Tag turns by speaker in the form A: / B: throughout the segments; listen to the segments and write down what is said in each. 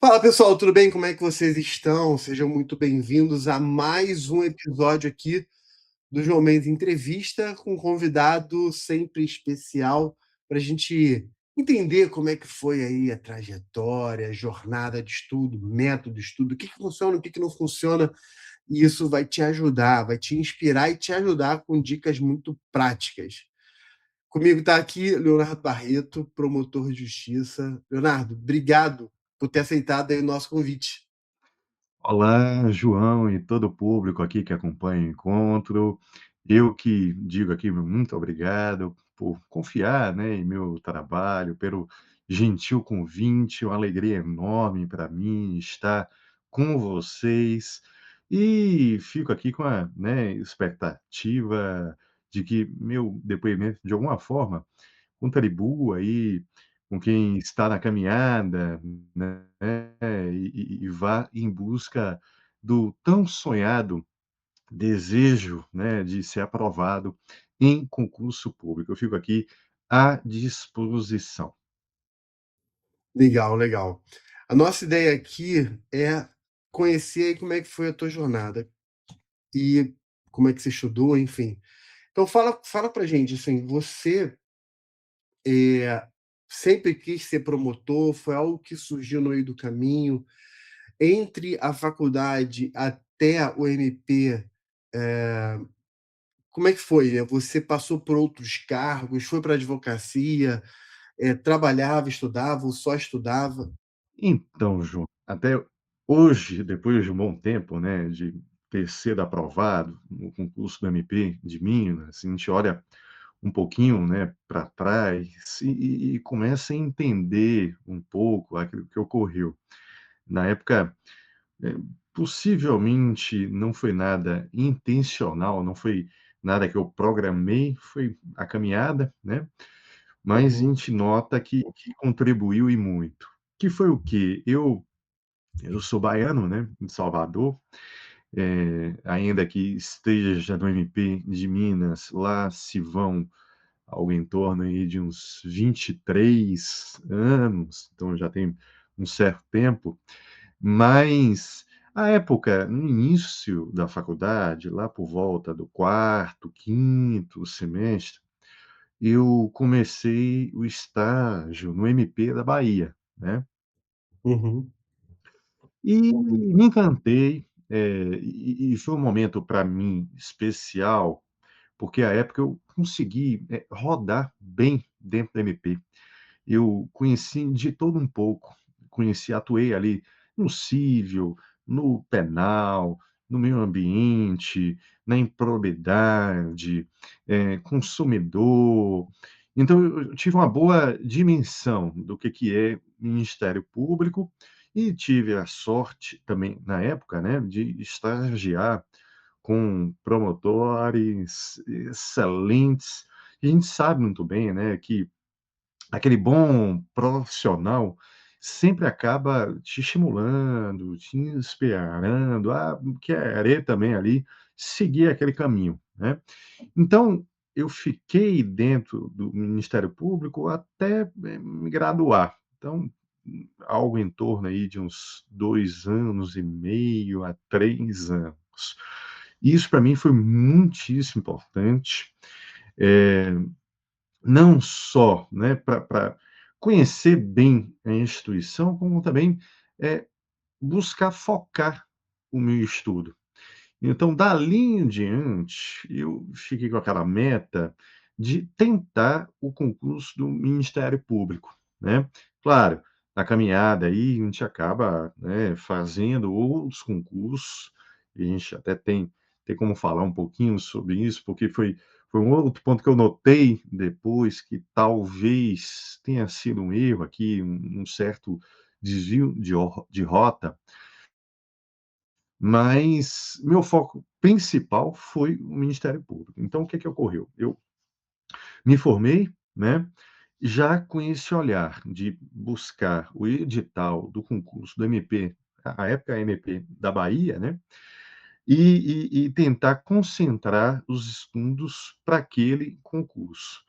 A: Fala pessoal, tudo bem? Como é que vocês estão? Sejam muito bem-vindos a mais um episódio aqui do João Mendes Entrevista, com um convidado sempre especial para a gente entender como é que foi aí a trajetória, a jornada de estudo, método de estudo, o que funciona, o que não funciona, e isso vai te ajudar, vai te inspirar e te ajudar com dicas muito práticas. Comigo está aqui Leonardo Barreto, promotor de justiça. Leonardo, obrigado por ter aceitado aí o nosso convite.
B: Olá, João e todo o público aqui que acompanha o encontro. Eu que digo aqui muito obrigado por confiar, né, em meu trabalho, pelo gentil convite, uma alegria enorme para mim estar com vocês. E fico aqui com a, né, expectativa de que meu depoimento, de alguma forma, contribua aí com quem está na caminhada, né, e vá em busca do tão sonhado desejo, né, de ser aprovado em concurso público. Eu fico aqui à disposição.
A: Legal, legal. A nossa ideia aqui é conhecer aí como é que foi a tua jornada e como é que você estudou, enfim. Então fala pra gente, assim, você, eh, sempre quis ser promotor, foi algo que surgiu no meio do caminho, entre a faculdade até o MP, como é que foi, né? Você passou por outros cargos, foi pra advocacia, trabalhava, estudava ou só estudava?
B: Então, João, até hoje, depois de um bom tempo, né, de ter sido aprovado no concurso do MP de Minas, a gente olha um pouquinho, né, para trás e começa a entender um pouco aquilo que ocorreu. Na época, eh, possivelmente não foi nada intencional, não foi nada que eu programei, foi a caminhada, né, mas a
A: Uhum,
B: gente nota que contribuiu e muito. Que foi o quê? Eu sou baiano, né, de Salvador, ainda que esteja no MP de Minas, lá se vão algo em torno aí de uns 23 anos, então já tem um certo tempo, mas à época, no início da faculdade, lá por volta do quarto, quinto semestre, eu comecei o estágio no MP da Bahia, né.
A: uhum,
B: E me encantei, e foi um momento para mim especial, porque à época eu consegui, rodar bem dentro do MP. Eu conheci de todo um pouco, atuei ali no cível, no penal, no meio ambiente, na improbidade, consumidor. Então eu tive uma boa dimensão do que é Ministério Público e tive a sorte também, na época, né, de estagiar com promotores excelentes. E a gente sabe muito bem, né, que aquele bom profissional sempre acaba te estimulando, te inspirando a querer também ali seguir aquele caminho, né. Então, eu fiquei dentro do Ministério Público até, me graduar. Então, algo em torno aí de uns 2 anos e meio a 3 anos. Isso para mim foi muitíssimo importante, eh não só, né, para conhecer bem a instituição, como também, eh, buscar focar o meu estudo. Então, dali em diante, eu fiquei com aquela meta de tentar o concurso do Ministério Público, né. Claro, na caminhada aí a gente acaba, né, fazendo outros concursos, e a gente até tem como falar um pouquinho sobre isso, porque foi um outro ponto que eu notei depois, que talvez tenha sido um erro aqui, um certo desvio de rota, mas meu foco principal foi o Ministério Público. Então o que que ocorreu? Eu me formei, né, já com esse olhar de buscar o edital do concurso do MP, à época MP da Bahia, né, e tentar concentrar os estudos para aquele concurso.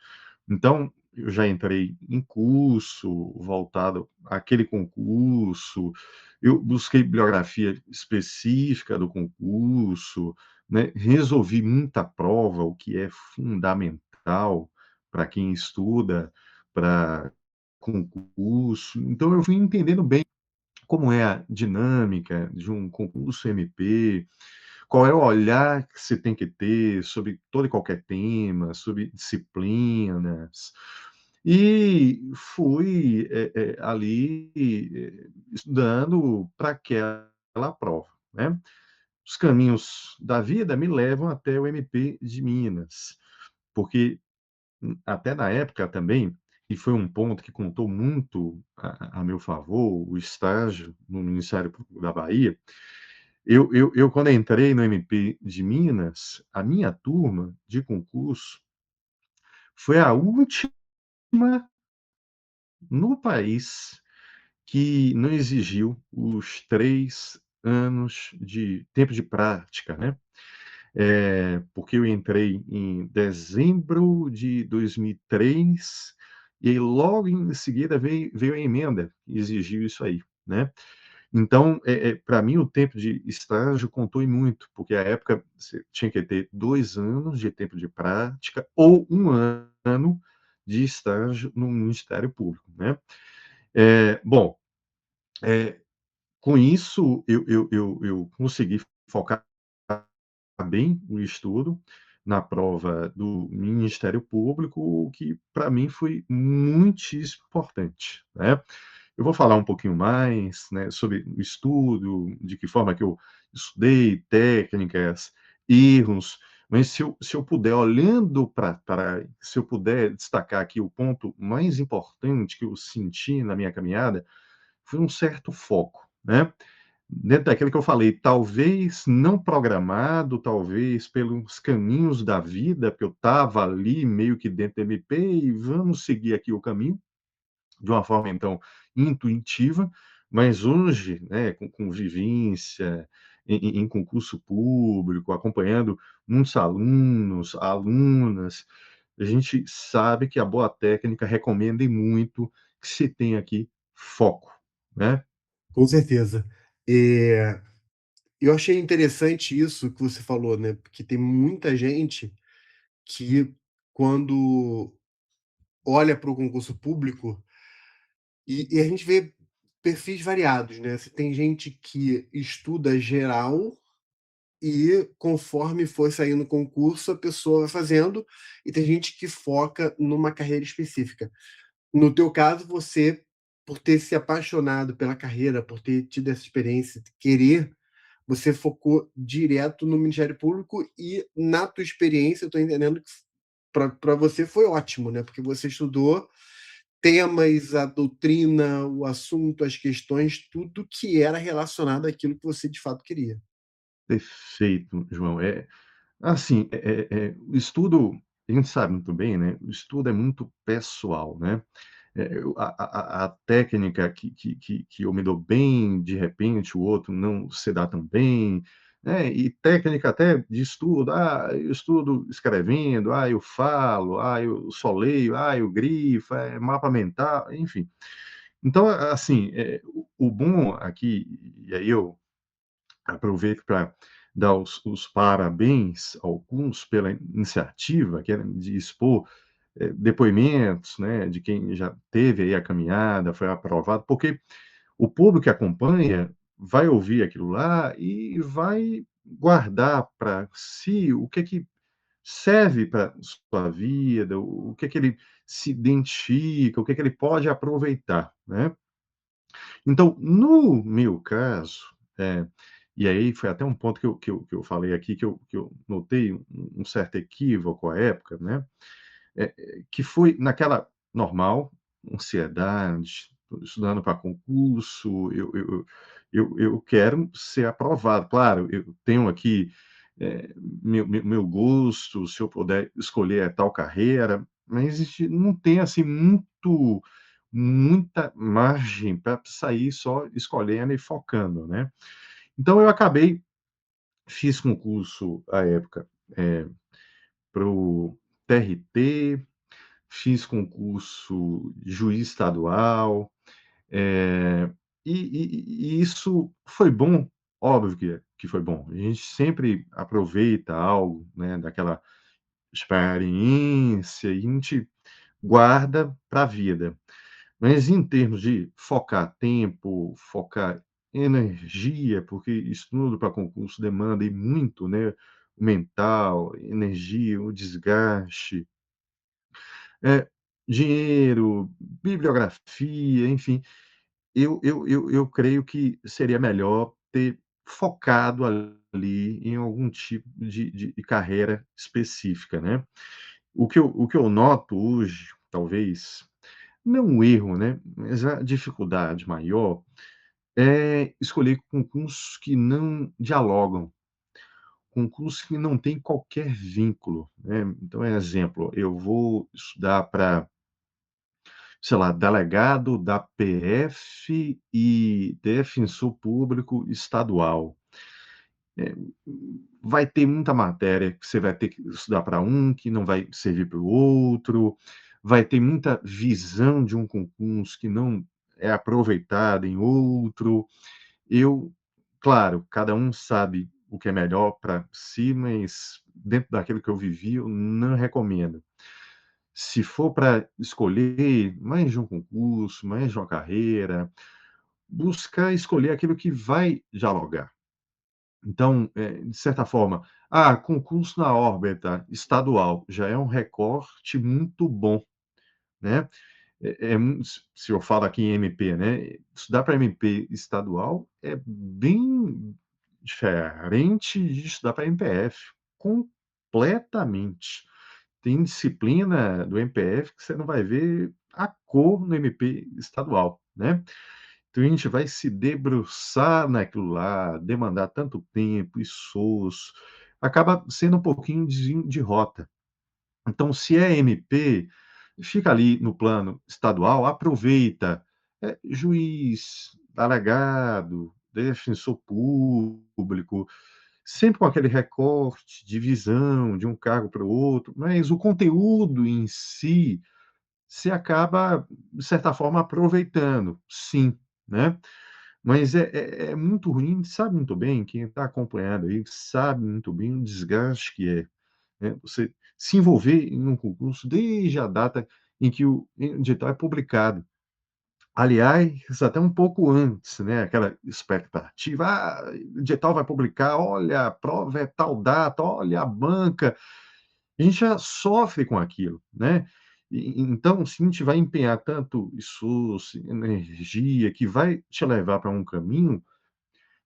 B: Então, eu já entrei em curso voltado àquele concurso, eu busquei bibliografia específica do concurso, né, resolvi muita prova, o que é fundamental para quem estuda para concurso. Então eu fui entendendo bem como é a dinâmica de um concurso MP, qual é o olhar que você tem que ter sobre todo e qualquer tema, sobre disciplinas. E fui, ali, estudando para aquela prova, né. Os caminhos da vida me levam até o MP de Minas, porque, até na época também, e foi um ponto que contou muito a meu favor, o estágio no Ministério Público da Bahia, eu quando entrei no MP de Minas, a minha turma de concurso foi a última no país que não exigiu os 3 anos de tempo de prática, né. Porque eu entrei em dezembro de 2003, e aí logo em seguida veio a emenda que exigiu isso aí, né. Então, pra mim o tempo de estágio contou e muito, porque à época você tinha que ter 2 anos de tempo de prática ou 1 ano de estágio no Ministério Público, né. Bom, eh, com isso eu consegui focar bem o estudo na prova do Ministério Público, o que para mim foi muitíssimo importante, né. Eu vou falar um pouquinho mais, né, sobre o estudo, de que forma que eu estudei, técnicas, erros, mas se eu puder, olhando para trás, se eu puder destacar aqui o ponto mais importante que eu senti na minha caminhada, foi um certo foco, né. Dentro daquilo que eu falei, talvez não programado, talvez pelos caminhos da vida, porque eu estava ali meio que dentro do MP e vamos seguir aqui o caminho, de uma forma então intuitiva, mas hoje, né, com vivência em concurso público, acompanhando muitos alunos, alunas, a gente sabe que a boa técnica recomenda e muito que se tenha aqui foco, né.
A: Com certeza. Eh, eu achei interessante isso que você falou, né, porque tem muita gente que quando olha para o concurso público e a gente vê perfis variados, né, você tem gente que estuda geral e conforme for saindo o concurso, a pessoa vai fazendo, e tem gente que foca numa carreira específica. No teu caso, você, por ter se apaixonado pela carreira, por ter tido essa experiência, de querer, você focou direto no Ministério Público e na tua experiência eu estou entendendo que para você foi ótimo, né, porque você estudou temas, a doutrina, o assunto, as questões, tudo que era relacionado àquilo que você de fato queria.
B: Perfeito, João. Assim, o estudo, a gente sabe muito bem, né, o estudo é muito pessoal, né. Eu a técnica que eu me dou bem, de repente o outro não se dá tão bem, né, e técnica até de estudo, eu estudo escrevendo, eu falo, eu só leio, eu grifo, mapa mental, enfim. Então, assim, o bom aqui, e aí eu aproveito para dar os parabéns ao CUNS pela iniciativa, que era de expor, depoimentos, né, de quem já teve aí a caminhada, foi aprovado, porque o público que acompanha vai ouvir aquilo lá e vai guardar para si o que é que serve para sua vida, o que é que ele se identifica, o que é que ele pode aproveitar, né. Então, no meu caso, e aí foi até um ponto que eu falei aqui, que eu notei um certo equívoco à época, né, que foi naquela normal, ansiedade, tô estudando para concurso, eu quero ser aprovado. Claro, eu tenho aqui, meu gosto, se eu puder escolher tal carreira, mas a gente não tem, assim, muita margem para sair só escolhendo e focando, né. Então eu acabei fiz concurso à época, para o TRT, fiz concurso de juiz estadual, eh, e isso foi bom, óbvio que foi bom. A gente sempre aproveita algo, né, daquela experiência e a gente guarda para a vida. Mas em termos de focar tempo, focar energia, porque estudo para concurso demanda e muito, né, o mental, energia, o desgaste, eh, dinheiro, bibliografia, enfim, eu creio que seria melhor ter focado ali em algum tipo de carreira específica, né. O que eu noto hoje, talvez, não um erro, né, mas a dificuldade maior é escolher concursos que não dialogam, concursos que não têm qualquer vínculo, né. Então, exemplo, eu vou estudar para, sei lá, delegado da PF e defensor público estadual. Eh, vai ter muita matéria que você vai ter que estudar para um, que não vai servir para o outro, vai ter muita visão de um concurso que não é aproveitada em outro. Eu claro, cada um sabe o que é melhor para si, mas dentro daquilo que eu vivi, eu não recomendo. Se for para escolher mais de um concurso, mais de uma carreira, buscar escolher aquilo que vai dialogar. Então, de certa forma, concurso na órbita estadual já é um recorte muito bom, né. Se eu falo aqui em MP, né, estudar para MP estadual é bem diferente de estudar para MPF, completamente. Tem disciplina do MPF que você não vai ver a cor no MP estadual, né. Então a gente vai se debruçar naquilo lá, demandar tanto tempo, esforço, acaba sendo um pouquinho desvio de rota. Então, se é MP, fica ali no plano estadual, aproveita, juiz, delegado, defensor público, sempre com aquele recorte de visão de um cargo para o outro, mas o conteúdo em si, você acaba, de certa forma, aproveitando, sim, né. Mas é muito ruim, sabe muito bem, quem está acompanhando aí, sabe muito bem o desgaste que é, né, você se envolver em um concurso desde a data em que o edital é publicado. Aliás, até um pouco antes, né, aquela expectativa: "Ah, o edital vai publicar, olha, a prova é tal data, olha a banca", a gente já sofre com aquilo, né. Então, se a gente vai empenhar tanto esforço, energia, que vai te levar para um caminho,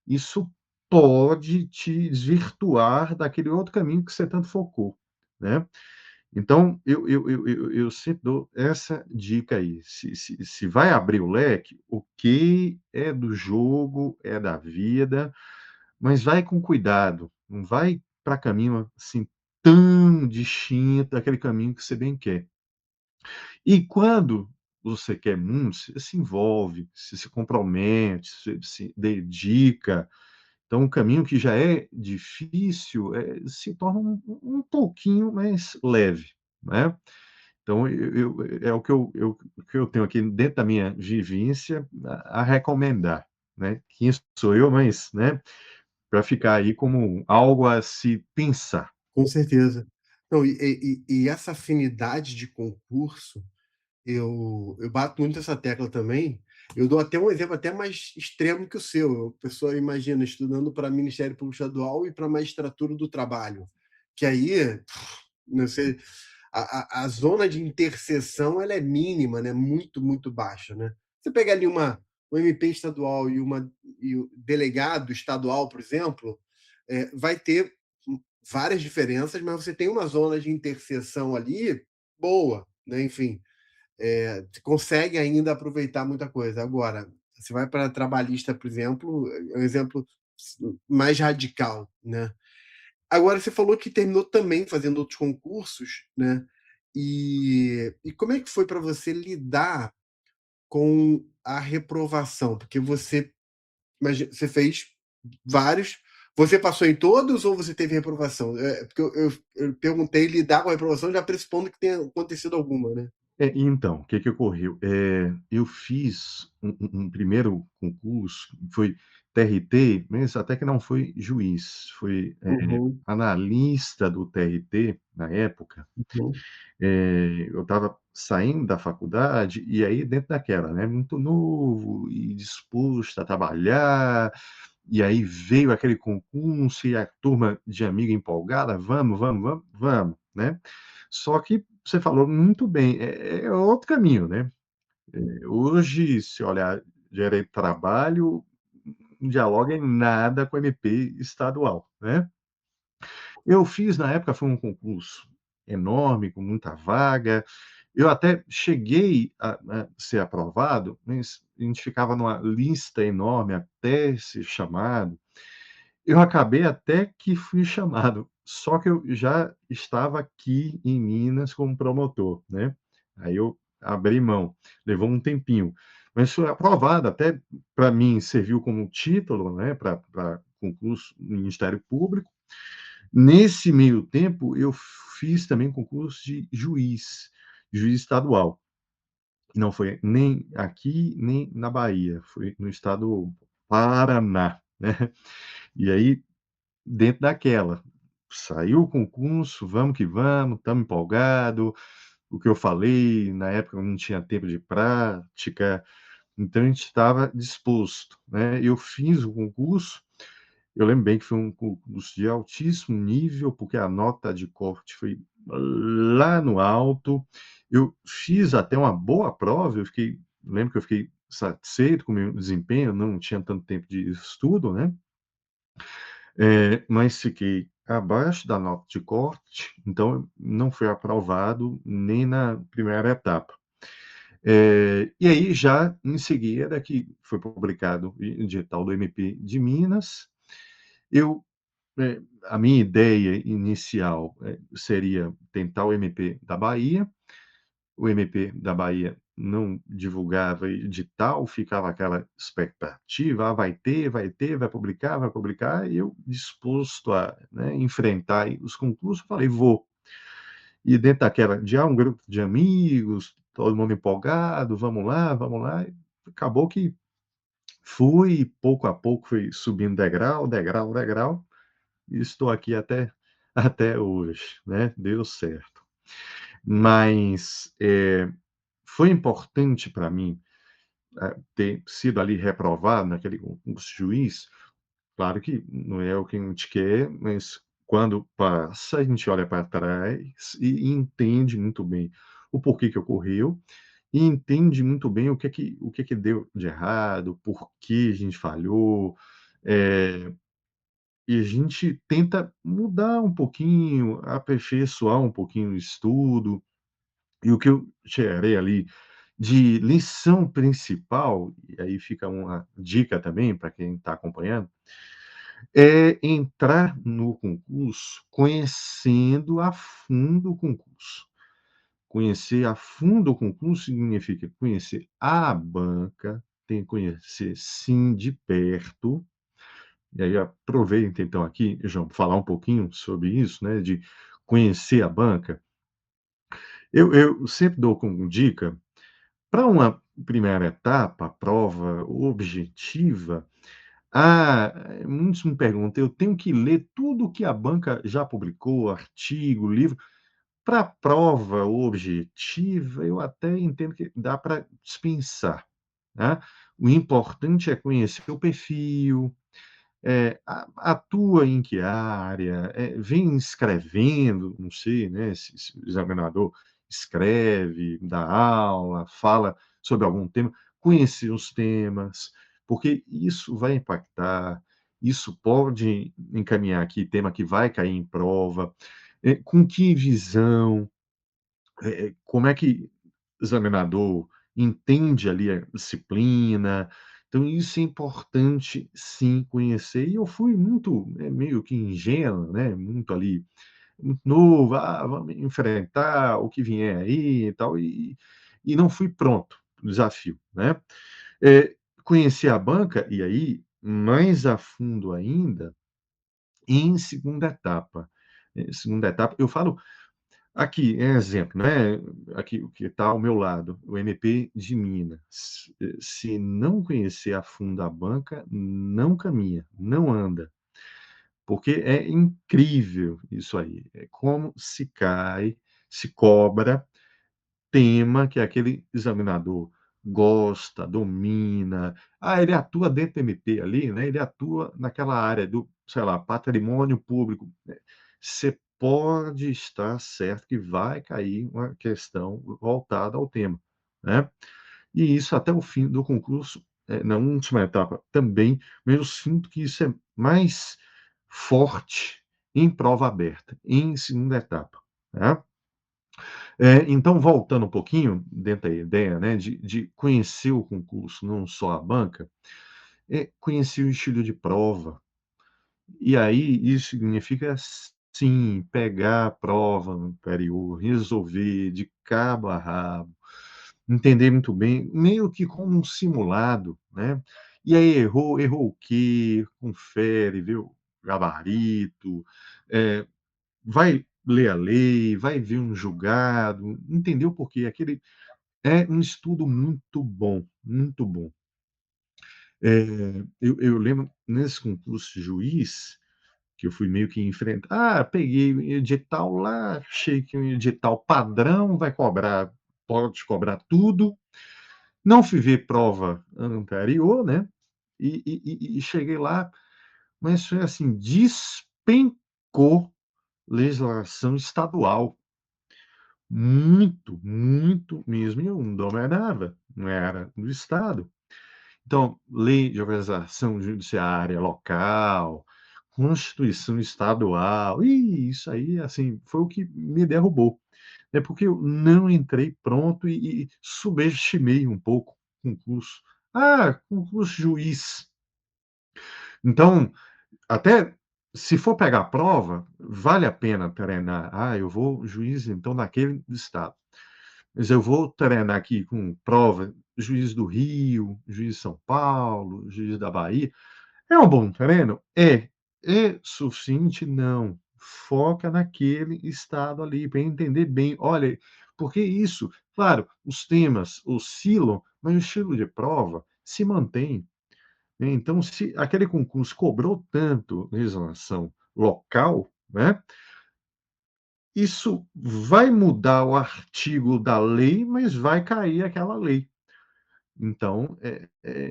B: isso pode te desvirtuar daquele outro caminho que você tanto focou, né. Então, eu sempre dou essa dica aí, se vai abrir o leque, ok, é do jogo, é da vida, mas vai com cuidado, não vai para caminho, assim, tão distinto daquele caminho que você bem quer. E quando você quer muito, você se envolve, você se compromete, você se dedica, então o caminho que já é difícil, se torna um pouquinho mais leve, né. Então é o que eu tenho aqui dentro da minha vivência a recomendar, né. Quem sou eu, mas, né, para ficar aí como algo a se pensar.
A: Com certeza. Não, e essa afinidade de concurso, eu bato muito essa tecla também. Eu dou até um exemplo até mais extremo que o seu. A pessoa imagina estudando para Ministério Público Estadual e para Magistratura do Trabalho, que aí, não sei, a zona de interseção ela é mínima, né, muito, muito baixa, né. Você pega ali um MP estadual e o delegado estadual, por exemplo, vai ter várias diferenças, mas você tem uma zona de interseção ali boa, né, enfim, você consegue ainda aproveitar muita coisa. Agora, você vai para trabalhista, por exemplo, é um exemplo mais radical, né. Agora você falou que terminou também fazendo outros concursos, né, e como é que foi para você lidar com a reprovação? Porque você fez vários, Você passou em todos ou você teve reprovação? Porque eu perguntei lidar com a reprovação já pressupondo que tenha acontecido alguma, né?
B: Então, o que que ocorreu? Eu fiz um primeiro concurso, foi TRT, mas até que não foi juiz, foi,
A: Uhum,
B: analista do TRT, na época.
A: uhum,
B: Eu estava saindo da faculdade, e aí dentro daquela, né, muito novo e disposto a trabalhar, e aí veio aquele concurso e a turma de amigo empolgada: "Vamos, vamos, vamos, vamos", né. Só que você falou muito bem, é outro caminho, né. Hoje, se olhar direito do trabalho, não dialoga em nada com o MP estadual, né. Eu fiz na época foi um concurso enorme, com muita vaga, eu até cheguei a ser aprovado, mas a gente ficava numa lista enorme até ser chamado. Eu acabei até que fui chamado, só que eu já estava aqui em Minas como promotor, né. Aí eu abri mão, levou um tempinho, mas fui aprovado, até para mim serviu como título, né, para concurso no Ministério Público. Nesse meio tempo, eu fiz também concurso de juiz, juiz estadual. Não foi nem aqui, nem na Bahia, foi no estado do Paraná, né. E aí, dentro daquela, saiu o concurso, vamos que vamos, estamos empolgado, o que eu falei, na época eu não tinha tempo de prática, então a gente estava disposto, né. Eu fiz o concurso, eu lembro bem que foi um concurso de altíssimo nível, porque a nota de corte foi lá no alto. Eu fiz até uma boa prova, eu fiquei lembro que eu fiquei satisfeito com o meu desempenho, não tinha tanto tempo de estudo, né, mas fiquei abaixo da nota de corte, então não fui aprovado nem na primeira etapa. E aí já em seguida que foi publicado o edital do MP de Minas, eu a minha ideia inicial, seria tentar o MP da Bahia. O MP da Bahia não divulgava edital, ficava aquela expectativa: "Ah, vai ter, vai publicar", e eu disposto a, né, enfrentar aí os concursos, falei: "Vou". E dentro daquela de, um grupo de amigos, todo mundo empolgado, vamos lá", e acabou que fui, pouco a pouco fui subindo degrau, degrau, degrau, e estou aqui até hoje, né, deu certo. Mas, foi importante para mim, ter sido ali reprovado naquele concurso de juiz. Claro que não é o que a gente quer, mas quando passa, a gente olha para trás e entende muito bem o porquê que ocorreu, e entende muito bem o que que deu de errado, por que a gente falhou, eh e a gente tenta mudar um pouquinho, aperfeiçoar um pouquinho o estudo, e o que eu tirei ali de lição principal, e aí fica uma dica também para quem está acompanhando, é entrar no concurso conhecendo a fundo o concurso. Conhecer a fundo o concurso significa conhecer a banca, tem que conhecer sim de perto. E aí aproveita então aqui, João, falar um pouquinho sobre isso, né, de conhecer a banca. Eu sempre dou como dica, para uma primeira etapa, prova objetiva, muitos me perguntam: "Eu tenho que ler tudo o que a banca já publicou, artigo, livro?". Para prova objetiva, eu até entendo que dá para dispensar, né. O importante é conhecer o perfil, atua em que área, vem escrevendo, não sei, né, se o examinador escreve, dá aula, fala sobre algum tema, conhecer os temas, porque isso vai impactar, isso pode encaminhar aqui tema que vai cair em prova, com que visão, como é que o examinador entende ali a disciplina. Então isso é importante sim conhecer, e eu fui muito, meio que ingênuo, né, muito ali, muito novo, vamos enfrentar o que vier aí e tal, e não fui pronto para o desafio, né. Conheci a banca, e aí mais a fundo ainda, em segunda etapa. Segunda etapa, eu falo aqui, é exemplo, né? Aqui o que está ao meu lado, o MP de Minas. Se não conhecer a fundo a banca, não caminha, não anda, porque é incrível isso aí. É como se cai, se cobra tema que aquele examinador gosta, domina. Ah, ele atua dentro do MP ali, né, ele atua naquela área do, sei lá, patrimônio público, né. Você pode estar certo que vai cair uma questão voltada ao tema, né. E isso até o fim do concurso, na última etapa também, mas eu sinto que isso é mais forte em prova aberta, em segunda etapa, né. Então, voltando um pouquinho, dentro da ideia, né, de conhecer o concurso, não só a banca, é conhecer o estilo de prova. E aí, isso significa, sim, pegar a prova anterior, resolver de cabo a rabo, entender muito bem, meio que como um simulado, né. E aí errou o quê? Confere, vê o gabarito, eh vai ler a lei, vai ver um julgado, entender o porquê. Aquele é um estudo muito bom, muito bom. Eu lembro nesse concurso de juiz, que eu fui meio que enfrentar, peguei o edital lá, achei que um edital padrão vai cobrar, pode cobrar tudo. Não fui ver prova anterior, né, e cheguei lá, mas foi assim, despencou legislação estadual. Muito, muito mesmo, e eu não dominava, não era do estado. Então, lei de organização judiciária local, Constituição estadual, isso aí, assim, foi o que me derrubou. É porque eu não entrei pronto e subestimei um pouco o concurso. Ah, concurso juiz. Então, até se for pegar a prova, vale a pena treinar. Ah, eu vou juiz, então, naquele estado. Mas eu vou treinar aqui com prova, juiz do Rio, juiz de São Paulo, juiz da Bahia. É um bom treino? É. É suficiente? Não. Foca naquele estado ali, para entender bem. Olha, porque isso, claro, os temas oscilam, mas o estilo de prova se mantém, né. Então, se aquele concurso cobrou tanto legislação local, né, isso vai mudar o artigo da lei, mas vai cair aquela lei. Então,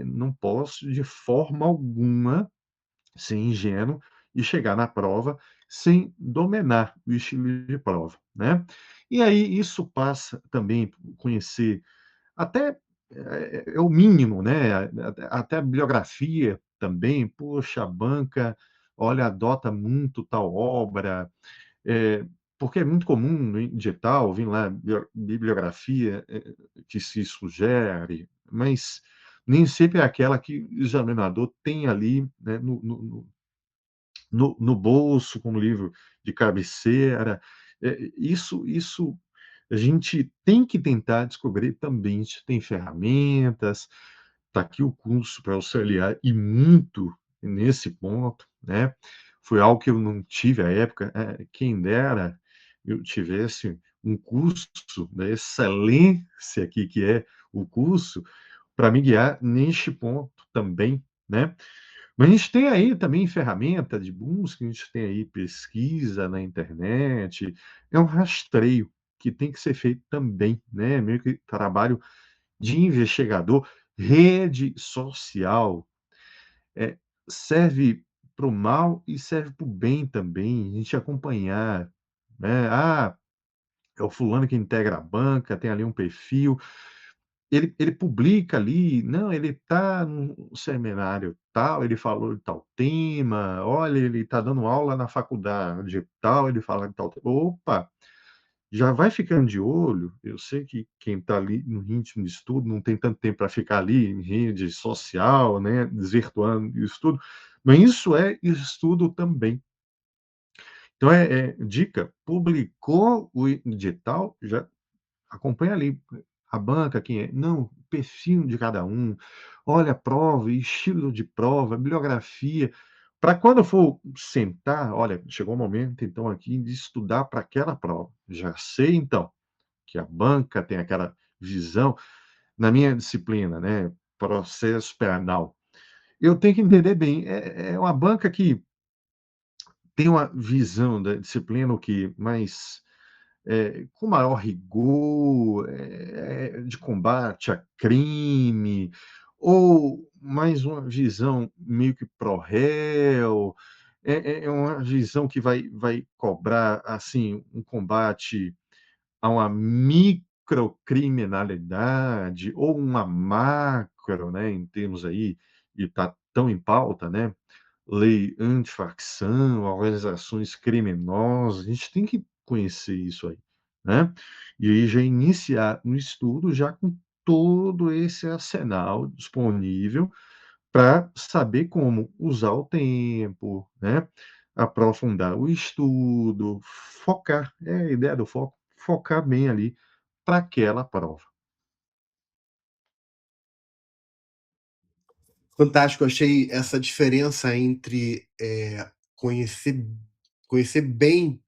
B: não posso de forma alguma ser ingênuo e chegar na prova sem dominar o estilo de prova, né. E aí isso passa também por conhecer até, é o mínimo, né, até a bibliografia também. Poxa, a banca, olha, adota muito tal obra, porque é muito comum no edital vir lá bibliografia, que se sugere, mas nem sempre é aquela que o examinador tem ali, né, no bolso, como livro de cabeceira. Isso a gente tem que tentar descobrir também. A gente tem ferramentas, está aqui o curso para auxiliar e muito nesse ponto, né. Foi algo que eu não tive à época, quem dera eu tivesse um curso da excelência aqui que é o curso, para me guiar neste ponto também, né. Mas a gente tem aí também ferramenta de busca, a gente tem aí pesquisa na internet, é um rastreio que tem que ser feito também, né, meio que trabalho de investigador. Rede social, eh, serve para o mal e serve para o bem também, a gente acompanhar, né. Ah, é o fulano que integra a banca, tem ali um perfil, ele publica ali, não, ele está num seminário tal, ele falou de tal tema, olha, ele está dando aula na faculdade tal, ele fala de tal te opa, já vai ficando de olho. Eu sei que quem está ali no ritmo de estudo não tem tanto tempo para ficar ali em rede social, né, desvirtuando o estudo, mas isso é estudo também. Então dica, publicou o edital, já acompanha ali, a banca, quem é, não, perfil de cada um, olha a prova, estilo de prova, bibliografia. Para quando eu for sentar, olha, chegou o momento então aqui de estudar para aquela prova. Já sei então que a banca tem aquela visão na minha disciplina, né, processo penal. Eu tenho que entender bem, é uma banca que tem uma visão da disciplina o quê? Mais, com maior rigor, de combate a crime, ou mais uma visão meio que pró-réu, é uma visão que vai cobrar, assim, um combate a uma microcriminalidade ou uma macro, né, em termos aí, e está tão em pauta, né, lei antifacção, organizações criminosas, a gente tem que conhecer isso aí, né. E aí já iniciar no estudo já com todo esse arsenal disponível para saber como usar o tempo, né, aprofundar o estudo, focar, é a ideia do foco, focar bem ali para aquela prova.
A: Fantástico, achei essa diferença entre, conhecer bem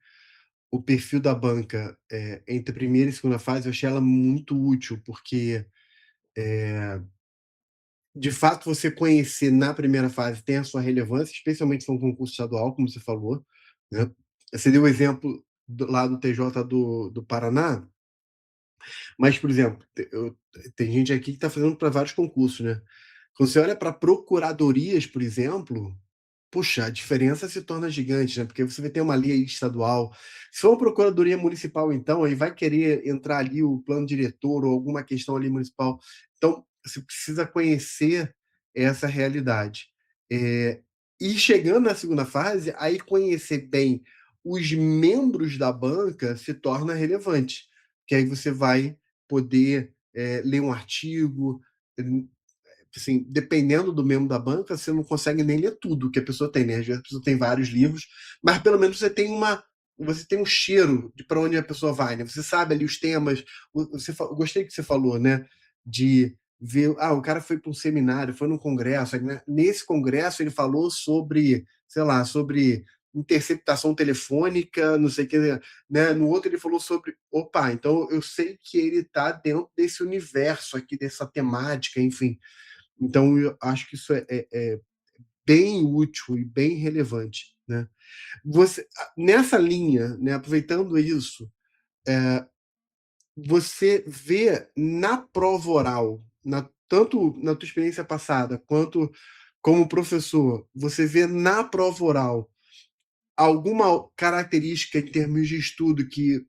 A: o perfil da banca, entre a primeira e segunda fase, eu achei ela muito útil, porque, de fato, você conhecer na primeira fase tem a sua relevância, especialmente se for um concurso estadual, como você falou, né. Você deu o exemplo lá do TJ do Paraná, mas, por exemplo, tem gente aqui que está fazendo para vários concursos, né. Quando você olha para procuradorias, por exemplo, puxa, a diferença se torna gigante, né, porque você vai ter uma lei estadual. Se for uma procuradoria municipal, então, aí vai querer entrar ali o plano diretor ou alguma questão ali municipal. Então, você precisa conhecer essa realidade. Eh, e chegando na segunda fase, aí conhecer bem os membros da banca se torna relevante, que aí você vai poder, ler um artigo, assim, dependendo do membro da banca, você não consegue nem ler tudo que a pessoa tem, né? Às vezes a pessoa tem vários livros, mas pelo menos você tem um cheiro de para onde a pessoa vai, né? Você sabe ali os temas. Gostei que você falou, né? De ver, o cara foi para um seminário, foi num congresso, aí, né? Nesse congresso ele falou sobre, sei lá, sobre interceptação telefônica, não sei o que, né? No outro ele falou sobre, opa, então eu sei que ele está dentro desse universo aqui, dessa temática, enfim. Então, eu acho que isso é bem útil e bem relevante, né? Nessa linha, né, aproveitando isso, você vê na prova oral, tanto na tua experiência passada quanto como professor, você vê na prova oral alguma característica em termos de estudo que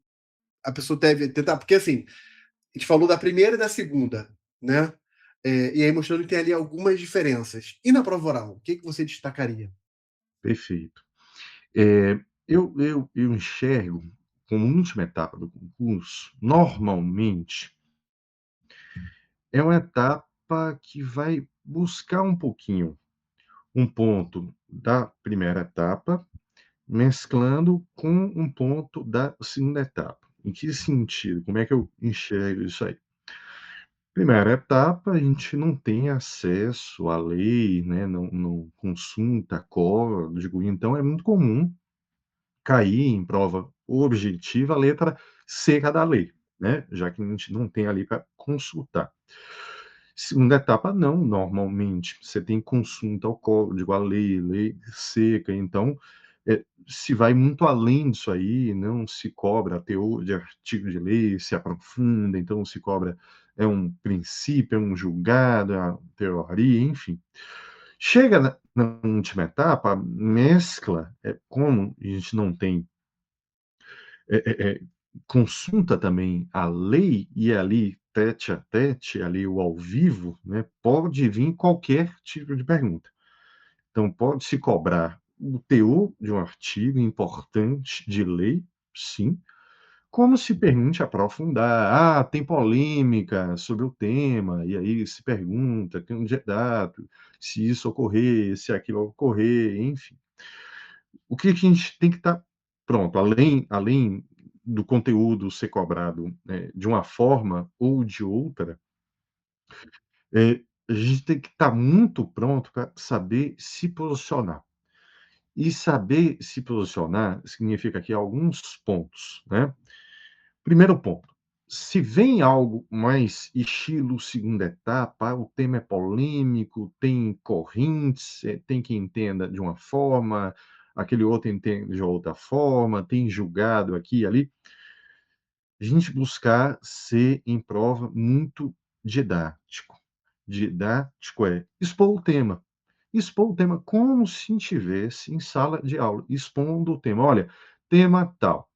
A: a pessoa deve tentar? Porque assim, a gente falou da primeira e da segunda, né? E aí mostrando que tem ali algumas diferenças. E na prova oral, o que que você destacaria?
B: Perfeito. Eu enxergo como última etapa do concurso, normalmente, é uma etapa que vai buscar um pouquinho, um ponto da primeira etapa, mesclando com um ponto da segunda etapa. Em que sentido? Como é que eu enxergo isso aí? Primeira etapa, a gente não tem acesso à lei, né, não consulta código, então é muito comum cair em prova objetiva a letra seca da lei, né, já que a gente não tem ali para consultar. Segunda etapa não, normalmente você tem consulta ao código, à lei, lei seca, então, se vai muito além disso aí, não se cobra teor de artigo de lei, se aprofunda, então se cobra é um princípio, é um julgado, é uma teoria, enfim. Chega na última etapa, mescla, como a gente não tem consulta também a lei e ali tete a tete, ali o ao vivo, né, pode vir qualquer tipo de pergunta. Então pode se cobrar o teor de um artigo importante de lei, sim, como se pergunte aprofundar, tem polêmica sobre o tema, e aí se pergunta, tem um dado, se isso ocorrer, se aquilo ocorrer, enfim. O que que a gente tem que estar pronto, além do conteúdo ser cobrado, de uma forma ou de outra, a gente tem que estar muito pronto para saber se posicionar. E saber se posicionar significa aqui alguns pontos, né. Primeiro ponto, se vem algo mais estilo segunda etapa, o tema é polêmico, tem correntes, tem quem entenda de uma forma, aquele outro entende de outra forma, tem julgado aqui e ali, a gente buscar ser em prova muito didático. Didático é expor o tema. Expor o tema como se estivesse em sala de aula, expondo o tema. Olha, tema tal.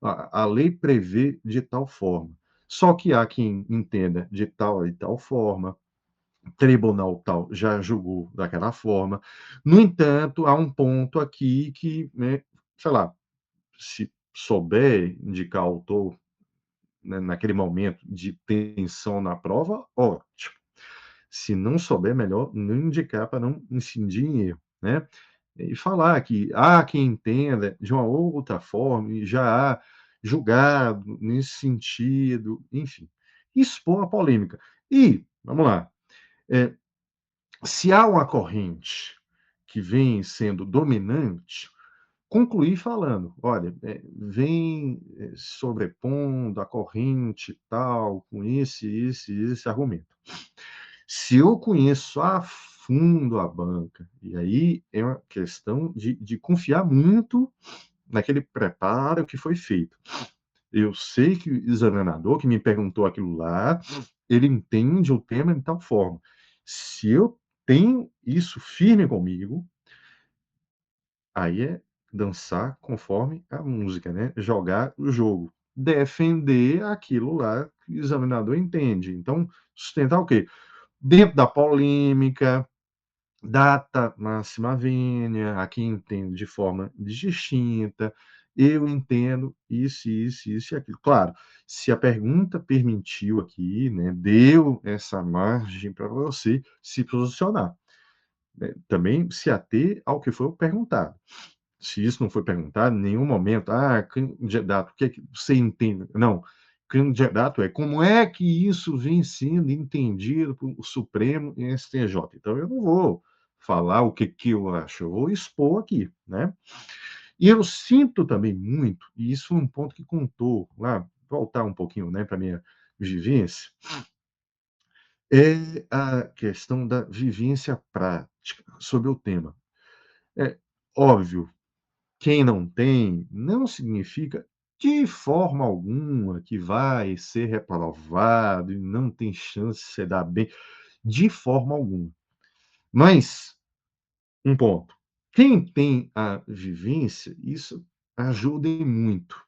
B: A lei prevê de tal forma. Só que há quem entenda de tal e tal forma, tribunal tal já julgou daquela forma. No entanto, há um ponto aqui que, né, sei lá, se souber indicar autor, né, naquele momento de tensão na prova, ótimo. Se não souber, melhor não indicar para não incidir em erro, né. E falar que há quem entenda de uma outra forma e já há julgado nesse sentido, enfim, expor a polêmica. E, vamos lá, eh, se há uma corrente que vem sendo dominante, concluir falando: "Olha, vem, sobrepondo a corrente tal, com esse argumento". Se eu conheço a fundo a banca, e aí é uma questão de confiar muito naquele preparo que foi feito. Eu sei que o examinador que me perguntou aquilo lá, ele entende o tema de tal forma. Se eu tenho isso firme comigo, aí é dançar conforme a música, né, jogar o jogo, defender aquilo lá que o examinador entende. Então, sustentar o quê? Dentro da polêmica, data máxima vênia, há quem entende de forma distinta, eu entendo isso e aquilo. Claro, se a pergunta permitiu aqui, né, deu essa margem para você se posicionar, né, também se ater ao que foi perguntado. Se isso não foi perguntado em nenhum momento: "Ah, candidato, o que é que você entende?" Não, candidato é: "Como é que isso vem sendo entendido por Supremo e STJ?" Então eu não vou falar o que que eu acho, eu vou expor aqui, né. E eu sinto também muito, e isso foi um ponto que contou lá, voltar um pouquinho, né, pra minha vivência, é a questão da vivência prática sobre o tema. É óbvio, quem não tem, não significa de forma alguma que vai ser reprovado e não tem chance de se dar bem, de forma alguma. Mas, um ponto, quem tem a vivência, isso ajuda e muito,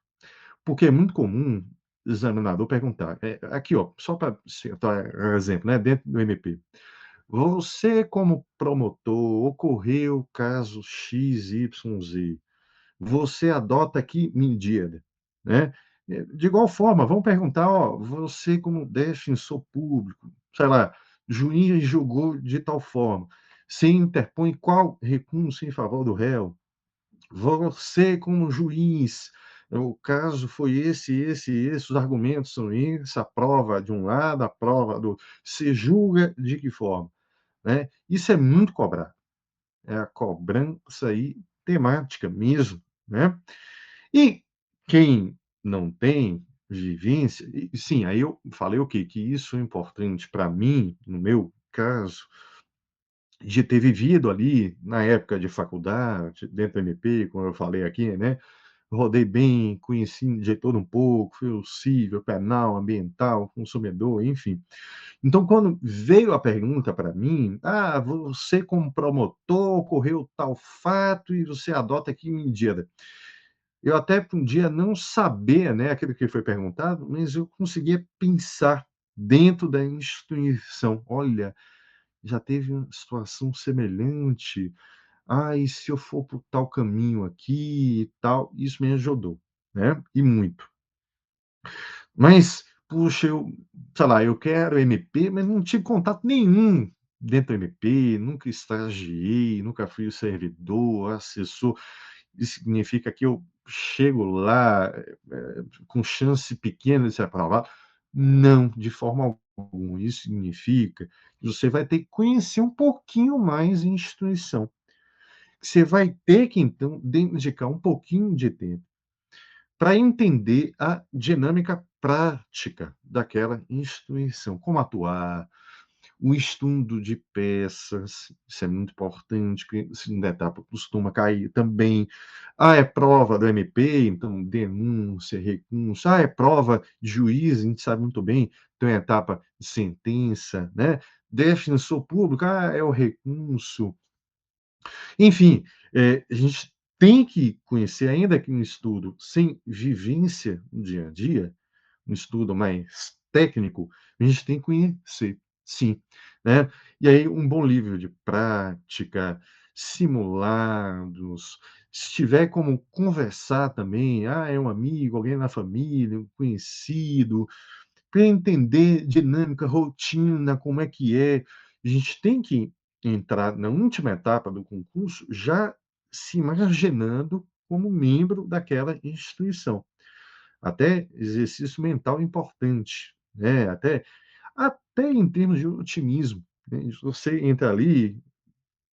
B: porque é muito comum o examinador perguntar, aqui ó, só para citar um exemplo, né, dentro do MP. Você como promotor, ocorreu caso XYZ. Você adota que medida, né. De igual forma, vão perguntar: "Ó, você como defensor público, sei lá, juiz julgou de tal forma, você interpõe qual recurso em favor do réu? Você como juiz, o caso foi esse, os argumentos são esses, a prova de um lado, a prova do outro, você julga de que forma?", né. Isso é muito cobrado, é a cobrança aí temática mesmo, né. E quem não tem vivência, e sim, aí eu falei o quê? Que isso é importante para mim, no meu caso, de ter vivido ali na época de faculdade, dentro do MP, como eu falei aqui, né, rodei bem, conheci de todo um pouco, fui o cível, penal, ambiental, consumidor, enfim. Então quando veio a pergunta para mim: "Ah, você como promotor, ocorreu tal fato e você adota que medida?", eu até podia não saber, né, aquilo que foi perguntado, mas eu conseguia pensar dentro da instituição. "Olha, já teve uma situação semelhante. Ah, e se eu for por tal caminho aqui e tal", isso me ajudou, né, e muito. Mas, puxa, eu, sei lá, eu quero MP, mas não tive contato nenhum dentro do MP, nunca estagiei, nunca fui o servidor, assessor. Isso significa que eu chego lá, com chance pequena de ser aprovado? Não, de forma alguma. Isso significa que você vai ter que conhecer um pouquinho mais a instituição. você vai ter que então dedicar um pouquinho de tempo para entender a dinâmica prática daquela instituição, como atuar, o estudo de peças, isso é muito importante, porque a segunda etapa costuma cair também. Ah, é prova do MP, então denúncia, recurso. Ah, é prova de juiz, a gente sabe muito bem, tem a etapa de sentença, né? Defensor público, ah, é o recurso. Enfim, a gente tem que conhecer, ainda que um estudo sem vivência no dia a dia, um estudo mais técnico, a gente tem que conhecer, sim, né. E aí um bom livro de prática, simulados, se tiver como conversar também, é um amigo, alguém na família, um conhecido, para entender dinâmica, rotina, como é que é. A gente tem que entrar na última etapa do concurso já se imaginando como membro daquela instituição. Até exercício mental importante, né, até em termos de otimismo, né, você entra ali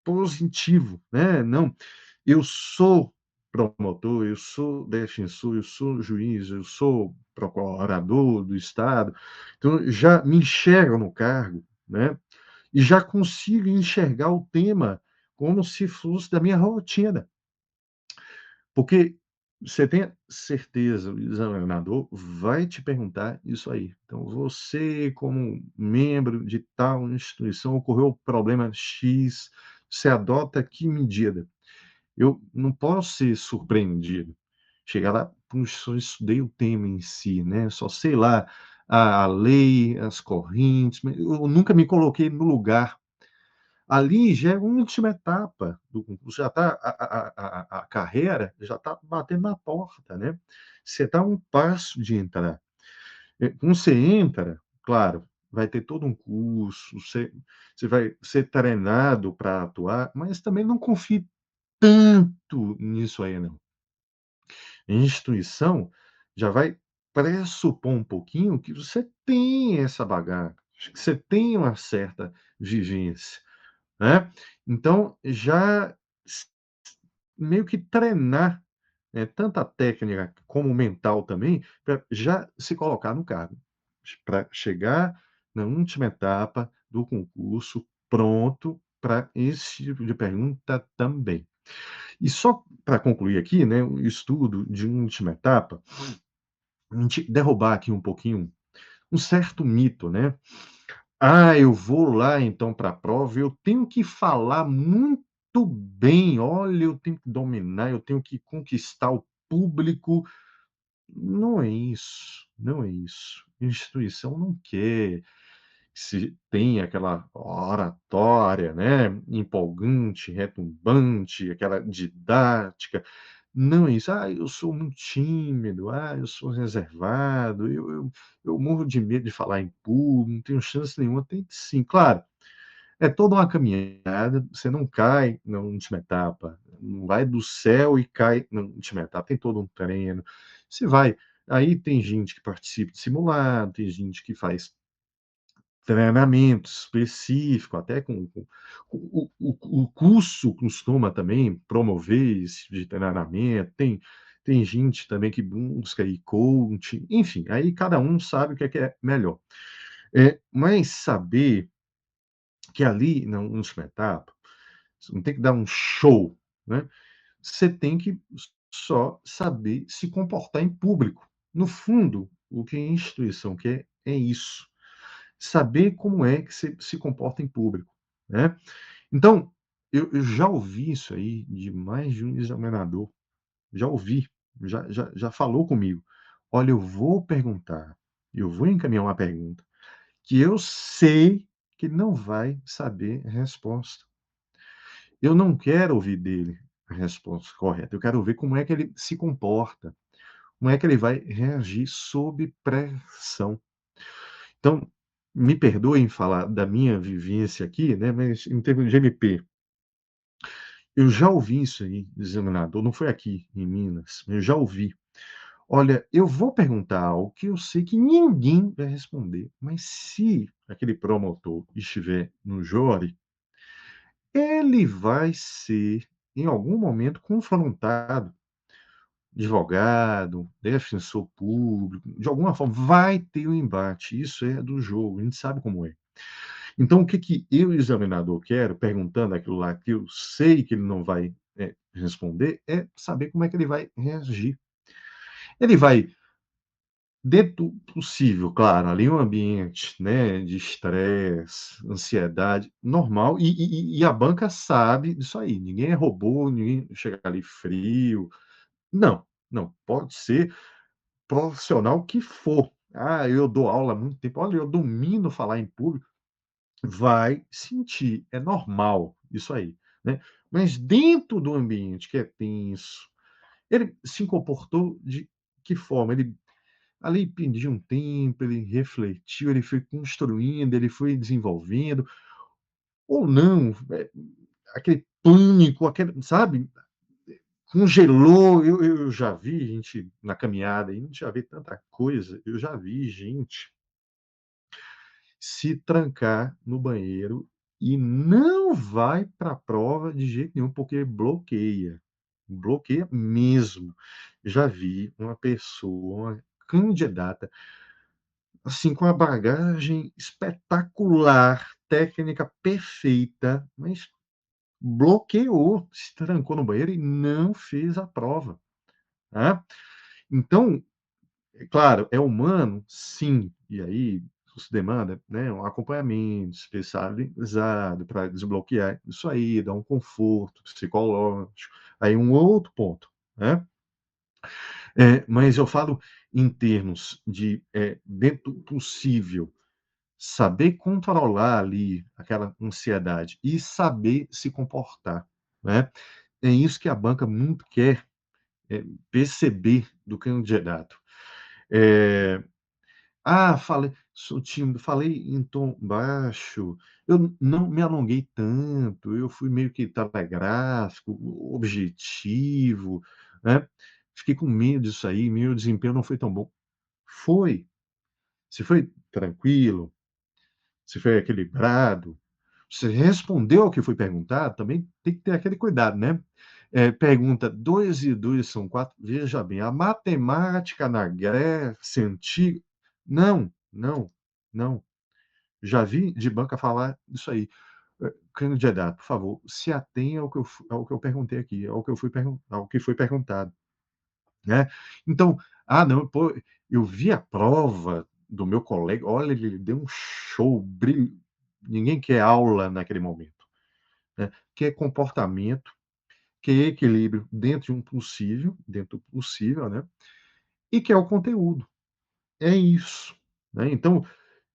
B: positivo, né, não, eu sou promotor, eu sou defensor, eu sou juiz, eu sou procurador do estado, então já me enxergo no cargo, né, e já consigo enxergar o tema como se fosse da minha rotina. Porque você tenha certeza, o examinador vai te perguntar isso aí. Então, você, como membro de tal instituição, ocorreu o problema X, você adota que medida? Eu não posso ser surpreendido. Chegar lá, puxa, só estudei o tema em si, né? Só sei lá a lei, as correntes, mas eu nunca me coloquei no lugar. Ali já é a última etapa do concurso, já está a carreira já está batendo na porta, né. Você está a um passo de entrar. Quando você entra, claro, vai ter todo um curso, você vai ser treinado para atuar, mas também não confie tanto nisso aí não. A instituição já vai pressupor um pouquinho que você tem essa bagagem, que você tem uma certa vivência, né. Então já s meio que treinar, tanto a técnica como o mental também, para já se colocar no cargo, para chegar na última etapa do concurso pronto para esse tipo de pergunta também. E só para concluir aqui, né, o estudo de última etapa, a gente derrubar aqui um pouquinho um certo mito, né. Eu vou lá então para a prova, eu tenho que falar muito bem, olha, eu tenho que dominar, eu tenho que conquistar o público. Não é isso, não é isso. A instituição não quer que se tenha aquela oratória, né, empolgante, retumbante, aquela didática. Não é isso. Eu sou muito tímido. Eu sou reservado. Eu morro de medo de falar em público, não tenho chance nenhuma. Tem sim, claro, é toda uma caminhada, você não cai na última etapa, não vai do céu e cai na última etapa, tem todo um treino. Você vai aí tem gente que participa de simulado, tem gente que faz treinamento específico, até com o curso costuma também promover esse tipo de treinamento, tem gente também que busca aí coaching, enfim, aí cada um sabe o que é melhor. Mas saber que ali na última etapa, você não tem que dar um show, né, você tem que só saber se comportar em público. No fundo, o que a instituição quer é isso. Saber como é que você se comporta em público, né. Então, eu já ouvi isso aí de mais de um examinador, já ouvi, já falou comigo: "Olha, eu vou encaminhar uma pergunta que eu sei que ele não vai saber a resposta. Eu não quero ouvir dele a resposta correta, eu quero ver como é que ele se comporta, como é que ele vai reagir sob pressão". Então, me perdoem falar da minha vivência aqui, né, mas em termos de MP, eu já ouvi isso aí de examinador, não foi aqui em Minas, eu já ouvi: "Olha, eu vou perguntar algo que eu sei que ninguém vai responder, mas se aquele promotor estiver no júri, ele vai ser em algum momento, confrontado, advogado, defensor público, de alguma forma, vai ter um embate, isso é do jogo, a gente sabe como é. Então, o que que eu, examinador, quero, perguntando aquilo lá que eu sei que ele não vai, responder, é saber como é que ele vai reagir. Ele vai, dentro do possível, claro, ali um ambiente, né, de estresse, ansiedade, normal, e a banca sabe disso aí, ninguém é robô, ninguém chega ali frio. Não, não, pode ser profissional que for. "Ah, eu dou aula há muito tempo, olha, eu domino falar em público", vai sentir, é normal isso aí, né. Mas dentro do ambiente que é tenso, ele se comportou de que forma? Ele ali pediu um tempo, ele refletiu, ele foi construindo, ele foi desenvolvendo, ou não, aquele pânico, aquele, sabe, congelou. Eu já vi gente na caminhada aí, a gente já vê tanta coisa, eu já vi gente se trancar no banheiro e não vai para a prova de jeito nenhum, porque bloqueia mesmo. Já vi uma pessoa, uma candidata, assim, com a bagagem espetacular, técnica perfeita, mas bloqueou, se trancou no banheiro e não fez a prova, tá. Então, é claro, é humano? Sim. E aí isso demanda, né, um acompanhamento especializado para desbloquear isso aí, dar um conforto psicológico. Aí um outro ponto, né. Mas eu falo em termos de, dentro do possível, saber controlar ali aquela ansiedade e saber se comportar, né. É isso que a banca muito quer, perceber do candidato. Eh Ah, falei sou tímido, falei em tom baixo, eu não me alonguei tanto, eu fui meio que telegráfico, objetivo, né. Fiquei com medo disso aí, meu desempenho não foi tão bom. Foi. Você foi tranquilo, você foi equilibrado, você respondeu ao que foi perguntado, também tem que ter aquele cuidado, né. Pergunta: 2 e 2 são 4. Veja bem, a matemática na Grécia antiga, não, não, não. Já vi de banca falar isso aí. Candidato, por favor, se atenha ao que eu perguntei aqui, ao que foi perguntado, né. Então: "Ah, não, pô, eu vi a prova do meu colega, olha, ele deu um show, ninguém quer aula naquele momento, né. Quer comportamento, quer equilíbrio dentro do possível, né, e quer o conteúdo. É isso, né. Então,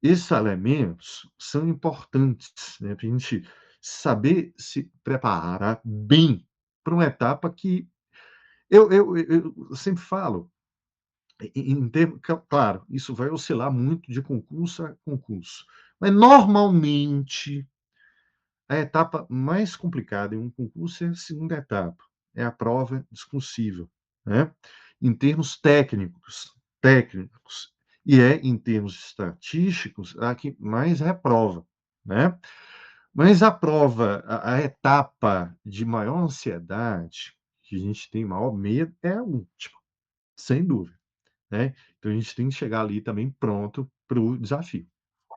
B: esses elementos são importantes, né, para a gente saber se preparar bem para uma etapa que eu sempre falo, em termo claro, isso vai oscilar muito de concurso a concurso, mas normalmente a etapa mais complicada em um concurso é a segunda etapa, é a prova discursiva, né, em termos técnicos, e é em termos estatísticos a que mais reprova, né. Mas a prova, a etapa de maior ansiedade, que a gente tem maior medo, é a última, sem dúvida, né. Então a gente tem que chegar ali também pronto para o desafio.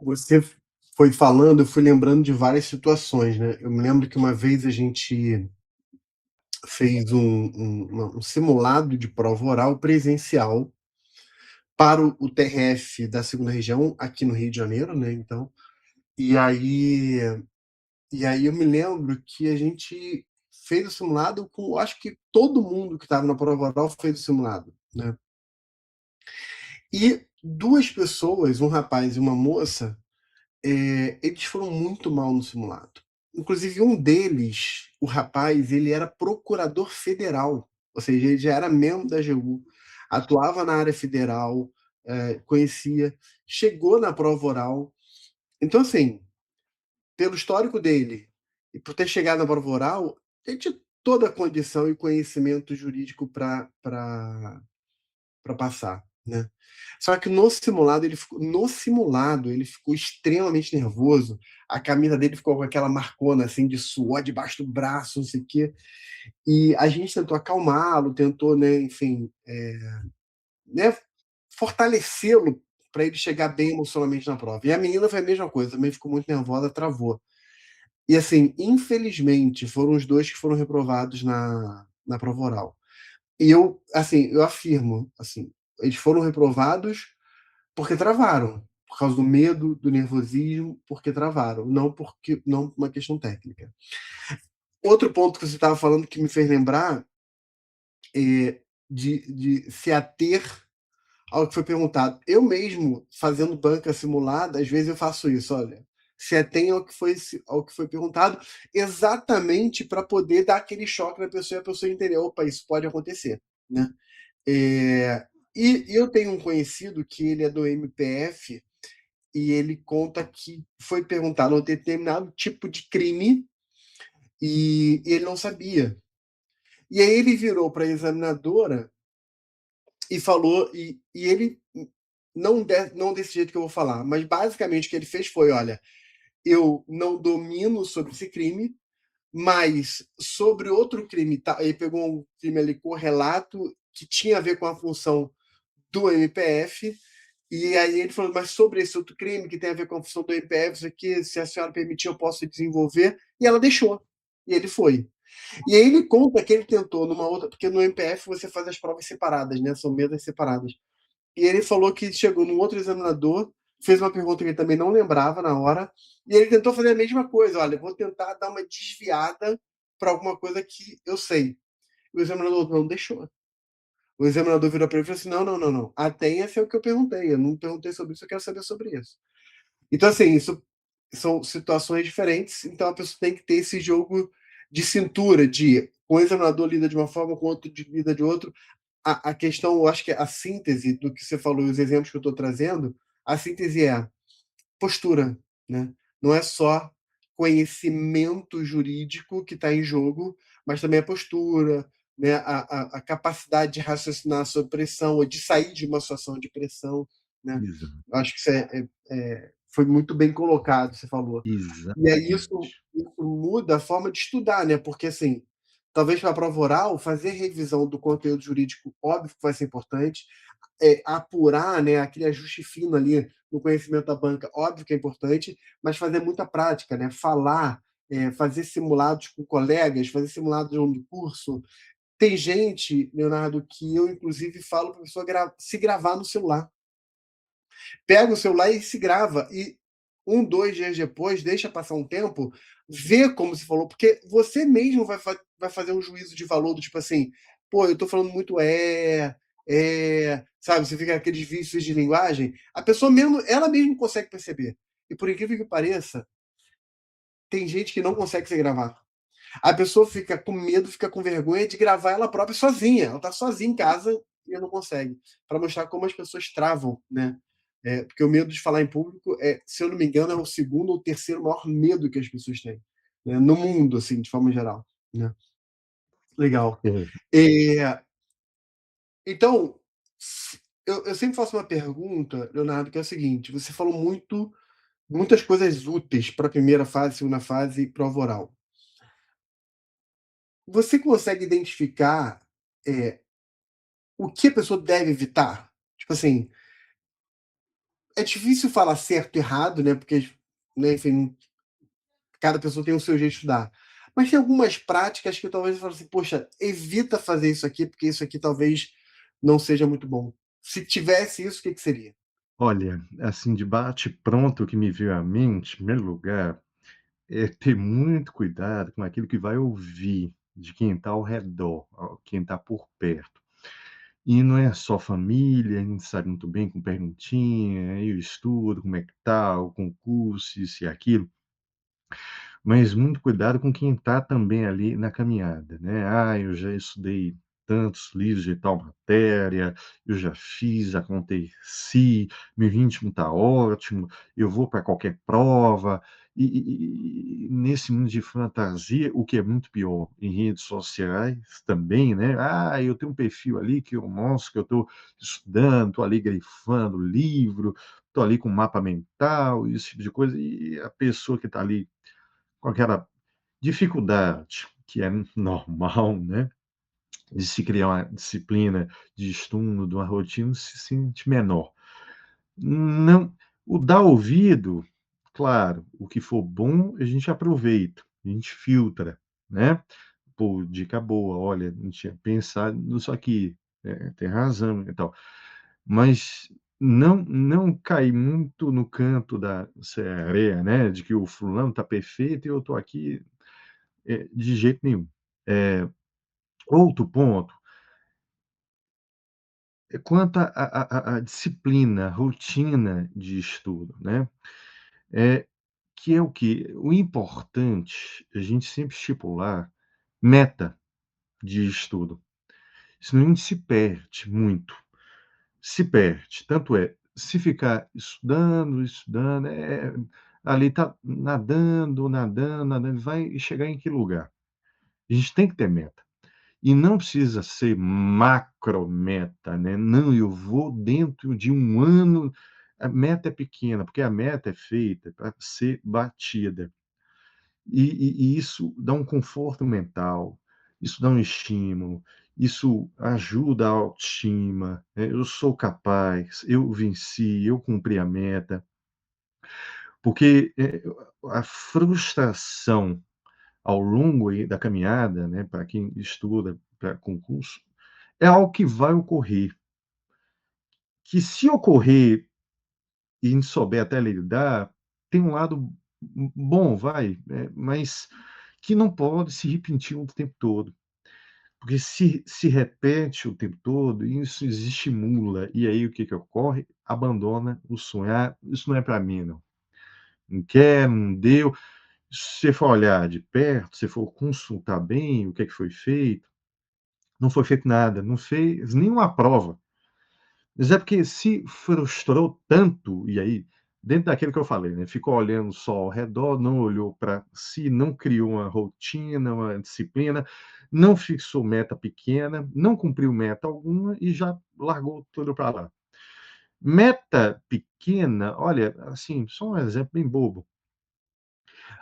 A: Você foi falando, eu fui lembrando de várias situações, né. Eu me lembro que uma vez a gente fez um simulado de prova oral presencial para o TRF da segunda região, aqui no Rio de Janeiro, né, então. E aí eu me lembro que a gente fez o simulado com, acho que todo mundo que estava na prova oral fez o simulado, né. E 2 pessoas, um rapaz e uma moça, eles foram muito mal no simulado. Inclusive um deles, o rapaz, ele era procurador federal, ou seja, ele já era membro da AGU, atuava na área federal, conhecia, chegou na prova oral. Então, assim, pelo histórico dele e por ter chegado na prova oral, ele tinha toda a condição e conhecimento jurídico para passar. né. Só que no simulado ele ficou extremamente nervoso, a camisa dele ficou com aquela marcona, assim, de suor debaixo do braço, não sei o quê, e a gente tentou acalmá-lo, tentou, né, enfim, né, fortalecê-lo para ele chegar bem emocionalmente na prova. E a menina foi a mesma coisa, também ficou muito nervosa, travou. E assim, infelizmente, foram os 2 que foram reprovados na prova oral. E eu, assim, eu afirmo, assim, eles foram reprovados porque travaram, por causa do medo, do nervosismo, porque travaram, não por uma questão técnica. Outro ponto que você estava falando que me fez lembrar, de se ater ao que foi perguntado. Eu mesmo, fazendo banca simulada, às vezes eu faço isso, olha, se atém ao que foi perguntado, exatamente para poder dar aquele choque na pessoa e a pessoa entender: "Opa, isso pode acontecer", né. E eu tenho um conhecido que ele é do MPF, e ele conta que foi perguntado um determinado tipo de crime, e ele não sabia. E aí ele virou para a examinadora e falou, e ele, não desse jeito que eu vou falar, mas basicamente o que ele fez foi: "Olha, eu não domino sobre esse crime, mas sobre outro crime", tá, ele pegou um crime ali correlato, que tinha a ver com a função do MPF, e aí ele falou: "Mas sobre esse outro crime que tem a ver com a função do MPF, isso aqui, se a senhora permitir, eu posso desenvolver", e ela deixou. E ele foi. E aí ele conta que ele tentou numa outra, porque no MPF você faz as provas separadas, né, são mesas separadas. E ele falou que chegou num outro examinador, fez uma pergunta que ele também não lembrava na hora, e ele tentou fazer a mesma coisa: "Olha, vou tentar dar uma desviada para alguma coisa que eu sei". O examinador não deixou. O examinador virou para ele e falou assim: "Não, não, não, não. Atenha-se ao que eu perguntei. Eu não perguntei sobre isso, eu quero saber sobre isso". Então, assim, isso são situações diferentes, então a pessoa tem que ter esse jogo de cintura, de com o examinador lida de uma forma, com o outro lida de outro. A questão, eu acho que a síntese do que você falou e os exemplos que eu estou trazendo, a síntese é postura, né? Não é só conhecimento jurídico que está em jogo, mas também a postura, né? A capacidade de raciocinar sob pressão ou de sair de uma situação de pressão, né?
B: Exato,
A: Eu acho que isso foi muito bem colocado, você falou. E aí isso,
B: exatamente.
A: isso muda a forma de estudar, né? Porque assim, talvez para a prova oral, fazer revisão do conteúdo jurídico, óbvio que vai ser importante, apurar, né, aquele ajuste fino ali no conhecimento da banca, óbvio que é importante, mas fazer muita prática, né? Falar, fazer simulados com colegas, fazer simulados de curso. Tem gente, Leonardo, que eu inclusive falo para a pessoa se gravar no celular. Pega o celular e se grava. E 2 dias depois, deixa passar um tempo, vê como se falou, porque você mesmo vai fazer um juízo de valor do tipo assim, pô, eu tô falando muito sabe? Você fica com aqueles vícios de linguagem, a pessoa mesmo, ela mesma consegue perceber. E por incrível que pareça, tem gente que não consegue se gravar. A pessoa fica com medo, fica com vergonha de gravar ela própria sozinha. Ela tá sozinha em casa e não consegue. Para mostrar como as pessoas travam, né? Porque o medo de falar em público se eu não me engano, é o segundo ou terceiro maior medo que as pessoas têm, né? No mundo, assim, de forma geral, né? Legal.
B: É,
A: É, então, eu sempre faço uma pergunta, Leonardo, que é o seguinte: você falou muitas coisas úteis para a primeira fase, segunda fase e prova oral. Você consegue identificar o que a pessoa deve evitar? Tipo assim, é difícil falar certo e errado, né? Porque, né, enfim, cada pessoa tem o seu jeito de estudar. Mas tem algumas práticas que talvez eu fale assim, poxa, evita fazer isso aqui, porque isso aqui talvez não seja muito bom. Se tivesse isso, o que que seria?
B: olha, assim, de bate-pronto, o que me veio à mente, em primeiro lugar, é ter muito cuidado com aquilo que vai ouvir de quem está ao redor, quem está por perto. E não é só família, a gente sabe muito bem com perguntinha, eu estudo, como é que tá, o concurso, isso e aquilo, mas muito cuidado com quem está também ali na caminhada, né. "Ah, eu já estudei tantos livros de tal matéria, eu já fiz, aconteci, meu ritmo está ótimo, eu vou para qualquer prova. E nesse mundo de fantasia, o que é muito pior, em redes sociais também, né? Ah, eu tenho um perfil ali que eu mostro que eu estou estudando, estou ali grifando livro, estou ali com mapa mental, esse tipo de coisa, e a pessoa que está ali com aquela dificuldade, que é normal, né, de se criar uma disciplina de estudo, de uma rotina, se sente menor. Não, o dar ouvido, claro, o que for bom a gente aproveita, a gente filtra, né. Pô, dica boa, olha, não tinha pensado nisso aqui, tem razão e tal. Mas não cair muito no canto da sereia, né, de que o fulano está perfeito e eu estou aqui, de jeito nenhum. Eh, Outro ponto é quanto à disciplina, rotina de estudo, né, eh, que é o quê? O importante é a gente sempre estipular meta de estudo, senão a gente se perde muito. Se perde, tanto é, se ficar estudando, estudando, ali tá nadando, nadando, nadando, vai chegar em que lugar? A gente tem que ter meta. E não precisa ser macrometa, né, não, eu vou dentro de um ano, a meta é pequena, porque a meta é feita para ser batida. E isso dá um conforto mental, isso dá um estímulo, isso ajuda a autoestima, né, eu sou capaz, eu venci, eu cumpri a meta, porque, a frustração ao longo aí da caminhada, né, para quem estuda para concurso, é algo que vai ocorrer, que se ocorrer e a gente souber até lidar, tem um lado bom, vai, mas que não pode se repetir o tempo todo. Porque se repete o tempo todo, isso desestimula, e aí o que que ocorre? Abandona o sonho: "Ah, isso não é para mim não, não quero, não deu". Se você for olhar de perto, se for consultar bem o que é que foi feito, não foi feito nada, não fez nenhuma prova. Mas é porque se frustrou tanto, e aí, dentro daquilo que eu falei, né, ficou olhando só ao redor, não olhou para si, não criou uma rotina, uma disciplina, não fixou meta pequena, não cumpriu meta alguma e já largou tudo para lá. Meta pequena, olha, assim, só um exemplo bem bobo.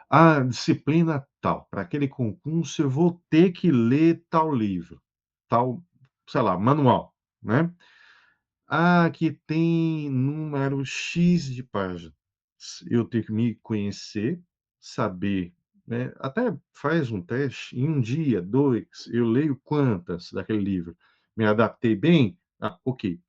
B: A disciplina tal, para aquele concurso eu vou ter que ler tal livro, tal, sei lá, manual, né. Ah, que tem número "X" de páginas. Eu tenho que me conhecer, saber, né, até faz um teste, em um dia, 2, eu leio quantas daquele livro? Me adaptei bem? Ah, ok.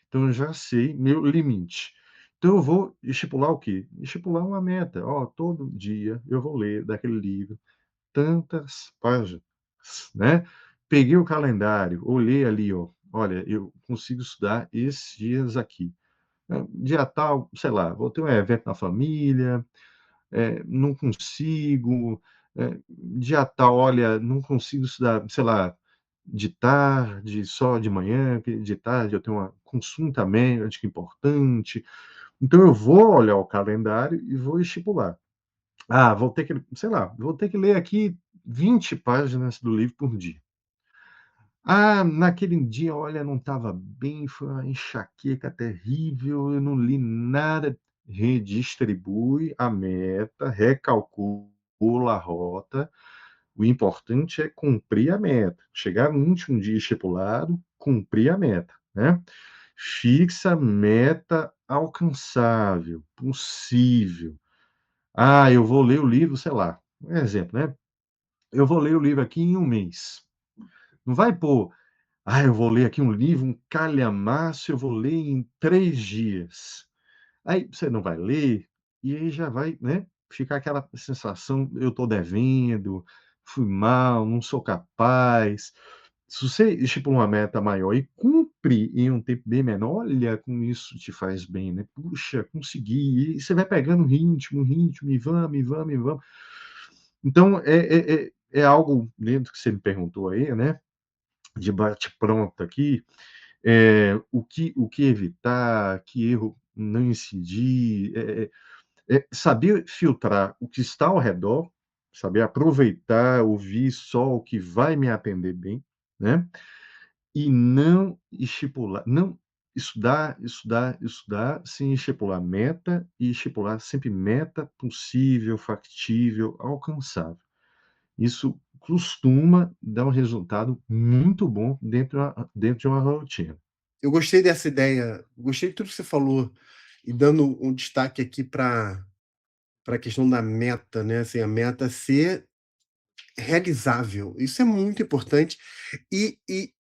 B: Então eu já sei meu limite. Então eu vou estipular o quê? Estipular uma meta. Ó, todo dia eu vou ler daquele livro tantas páginas, né. Peguei o calendário, olhei ali, ó, olha, eu consigo estudar esses dias aqui. Dia tal, sei lá, vou ter um evento na família, não consigo, dia tal, olha, não consigo estudar, sei lá, de tarde, só de manhã, que de tarde eu tenho uma consulta médica importante. Então eu vou olhar o calendário e vou estipular. Ah, vou ter que, sei lá, vou ter que ler aqui 20 páginas do livro por dia. Ah, naquele dia, olha, não estava bem, foi uma enxaqueca terrível, eu não li nada. Redistribui a meta, recalcula a rota. O importante é cumprir a meta. Chegar no último dia estipulado, cumprir a meta, né? Fixa meta alcançável, possível. Ah, eu vou ler o livro, sei lá, um exemplo, né? Eu vou ler o livro aqui em um mês. Não vai pôr: "Ah, eu vou ler aqui um livro, um calhamaço, eu vou ler em 3 dias". Aí você não vai ler, e aí já vai, né, ficar aquela sensação: "Eu estou devendo, fui mal, não sou capaz". Se você estipula uma meta maior e cumpre em um tempo bem menor, olha como isso te faz bem, né. "Puxa, consegui", e você vai pegando ritmo, e vamos, e vamos, e vamos. Então é algo dentro que você me perguntou aí, né, de bate-pronto aqui, o que evitar, que erro não incidir, saber filtrar o que está ao redor, saber aproveitar, ouvir só o que vai me atender bem, né, e não estipular, não estudar, estudar, estudar sem estipular meta, e estipular sempre meta possível, factível, alcançável. Isso costuma dar um resultado muito bom dentro de uma rotina.
A: Eu gostei dessa ideia, gostei de tudo que você falou, e dando um destaque aqui para a questão da meta, né, assim, a meta ser realizável, isso é muito importante, e e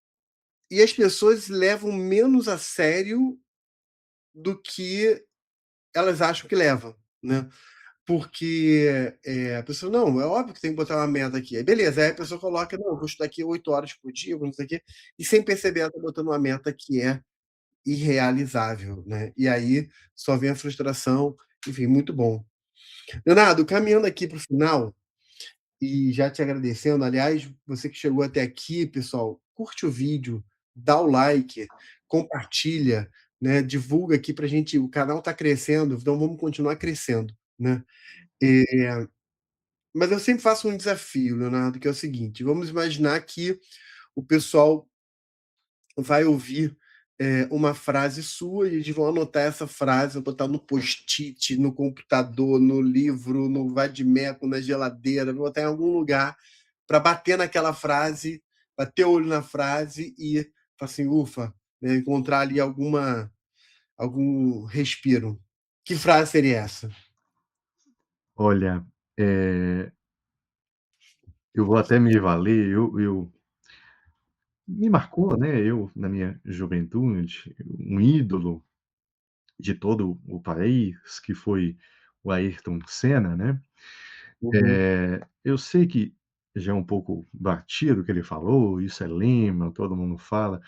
A: e as pessoas levam menos a sério do que elas acham que levam, né. Porque, a pessoa: "Não, é óbvio que tem que botar uma meta aqui", aí beleza, aí a pessoa coloca: "Não, eu vou estudar aqui 8 horas por dia, vou não sei o quê", e sem perceber ela tá botando uma meta que é irrealizável, né, e aí só vem a frustração, enfim, muito bom. Leonardo, caminhando aqui para o final, e já te agradecendo, aliás, você que chegou até aqui, pessoal, curte o vídeo, dá o like, compartilha, né, divulga aqui pra gente, o canal tá crescendo, então vamos continuar crescendo, né. Mas eu sempre faço um desafio, Leonardo, que é o seguinte: vamos imaginar que o pessoal vai ouvir, uma frase sua e eles vão anotar essa frase, vão botar no post-it, no computador, no livro, no vade-mecum, na geladeira, vão botar em algum lugar para bater naquela frase, bater o olho na frase e falar assim: "Ufa", né, encontrar ali algum respiro. Que frase seria essa?
B: Olha, eh, eu vou até me valer, me marcou, né, eu na minha juventude, um ídolo de todo o país, que foi o Ayrton Senna, né.
A: Uhum.
B: Eu sei que já é um pouco batido o que ele falou, isso é lema, todo mundo fala,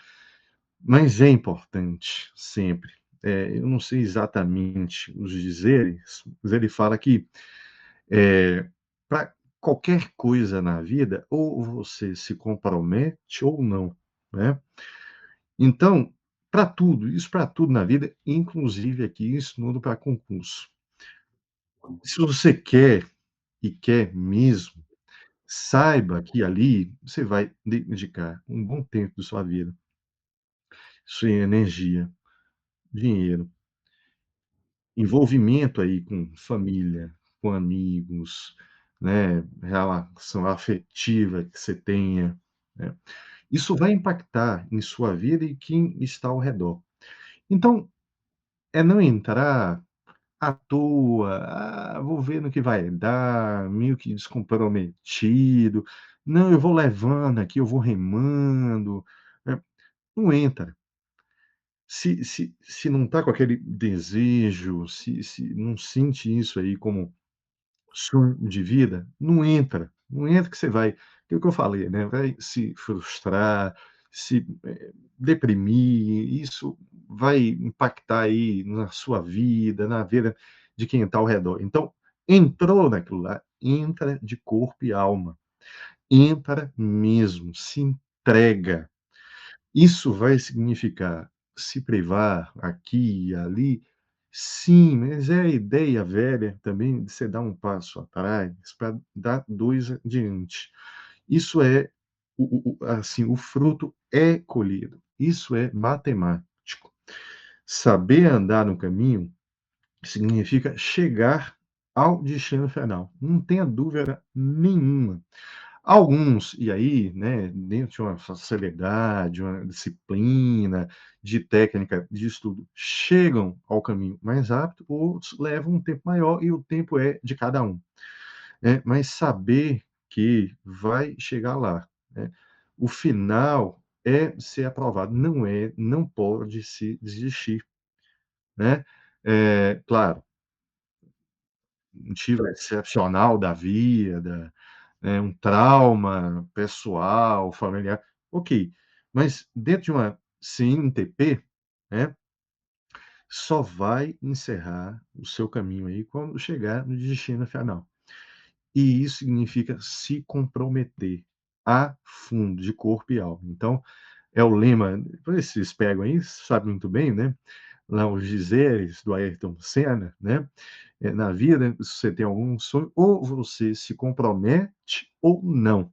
B: mas é importante sempre. Eu não sei exatamente os dizeres, mas ele fala que, para qualquer coisa na vida, ou você se compromete ou não, né. Então, para tudo, isso para tudo na vida, inclusive aqui estudo para concurso. Se você quer, e quer mesmo, saiba que ali você vai dedicar um bom tempo da sua vida, sua energia, dinheiro, envolvimento aí com família, com amigos, né, relação afetiva que você tenha, né. Isso vai impactar em sua vida e quem está ao redor. Então, é não entrar à toa, vou ver no que vai dar, meio que descomprometido. Não, eu vou levando aqui, eu vou remando, não entra. Se não está com aquele desejo, se não sente isso aí como sonho de vida, não entra, não entra que você vai, aquilo que eu falei, né, vai se frustrar, se, deprimir, isso vai impactar aí na sua vida, na vida de quem está ao redor. Então, entrou naquilo lá, entra de corpo e alma, entra mesmo, se entrega. Isso vai significar se privar aqui e ali? Sim, mas é a ideia velha também de você dar um passo atrás para dar 2 adiante. Isso é assim, o fruto é colhido, isso é matemático. Saber andar no caminho significa chegar ao destino final, não tenha dúvida nenhuma. Alguns, e aí, né, dentro de uma facilidade, uma disciplina, de técnica, de estudo, chegam ao caminho mais rápido, outros levam um tempo maior e o tempo é de cada um, né. Mas saber que vai chegar lá, né. O final é ser aprovado, não pode se desistir, né. Claro, motivo excepcional da vida, um trauma pessoal, familiar, ok. Mas dentro de uma CNTP, né, só vai encerrar o seu caminho aí quando chegar no destino final. E isso significa se comprometer. a fundo, de corpo e alma. Então, é o lema, depois vocês pegam aí, sabe muito bem, né, lá os dizeres do Ayrton Senna, né, na vida, se você tem algum sonho, ou você se compromete ou não.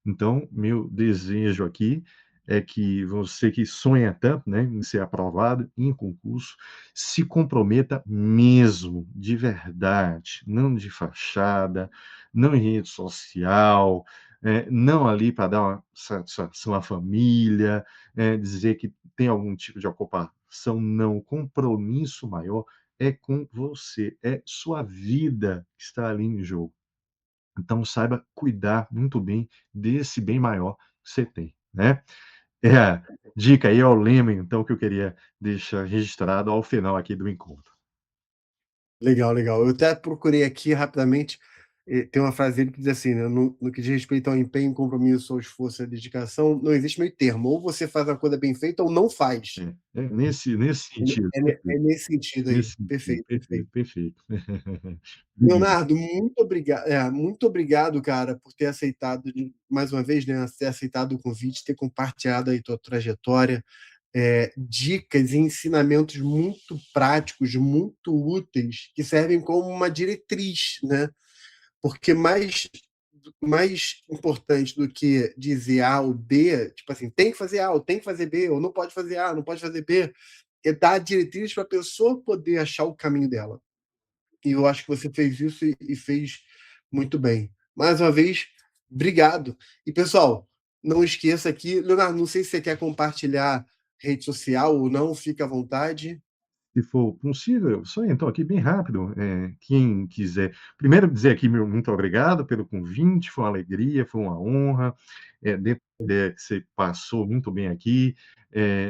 B: Então, meu desejo aqui é que você que sonha tanto, né, em ser aprovado em concurso, se comprometa mesmo, de verdade, não de fachada, não em rede social, não ali para dar uma satisfação à família, dizer que tem algum tipo de ocupação, não. O compromisso maior é com você, é sua vida que está ali em jogo. Então saiba cuidar muito bem desse bem maior que você tem, né. É a dica aí, é o lema então que eu queria deixar registrado ao final aqui do encontro.
A: Legal, legal. Eu até procurei aqui rapidamente, tem uma frase dele que diz assim, né: "No que diz respeito ao empenho, compromisso, ao esforço e à dedicação, não existe meio termo, ou você faz a coisa bem feita ou não faz".
B: Nesse sentido,
A: É
B: perfeito.
A: nesse sentido aí.
B: Nesse sentido,
A: Perfeito, perfeito.
B: perfeito, perfeito. Beleza.
A: Leonardo, muito obrigado, cara, por ter aceitado mais uma vez, né, ter aceitado o convite, ter compartilhado aí tua trajetória, dicas e ensinamentos muito práticos, muito úteis, que servem como uma diretriz, né, porque mais importante do que dizer A ou B, tipo assim, tem que fazer A ou tem que fazer B, ou não pode fazer A, não pode fazer B, é dar diretriz para a pessoa poder achar o caminho dela. E eu acho que você fez isso e fez muito bem. Mais uma vez, obrigado. E, pessoal, não esqueça aqui, Leonardo, não sei se você quer compartilhar rede social ou não, fica à vontade.
B: Se for possível, só então aqui bem rápido, quem quiser primeiro dizer aqui meu muito obrigado pelo convite, foi uma alegria, foi uma honra, dentro da ideia que você passou muito bem aqui,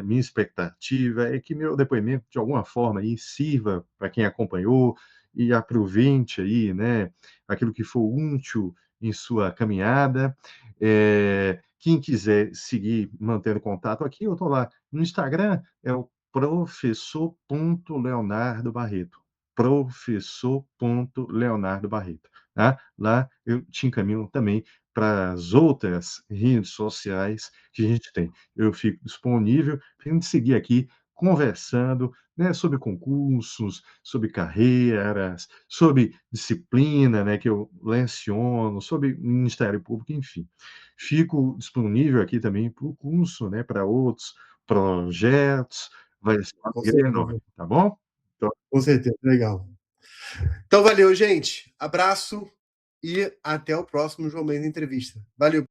B: minha expectativa é que meu depoimento, de alguma forma aí, sirva para quem acompanhou e aproveite aí, né, aquilo que for útil em sua caminhada. Quem quiser seguir mantendo contato aqui, eu estou lá no Instagram, é o Professor. Leonardo Barreto. Professor. Leonardo Barreto, tá? Lá eu te encaminho também para as outras redes sociais que a gente tem. Eu fico disponível para a gente seguir aqui conversando, né, sobre concursos, sobre carreiras, sobre disciplina, né, que eu leciono, sobre Ministério Público, enfim. Fico disponível aqui também para o curso, né, para outros projetos, vai ser uma
A: Com
B: alegria enorme,
A: certeza,
B: tá bom? Então,
A: com certeza, legal. Então valeu, gente. Abraço e até o próximo João Mendes Entrevista. Valeu.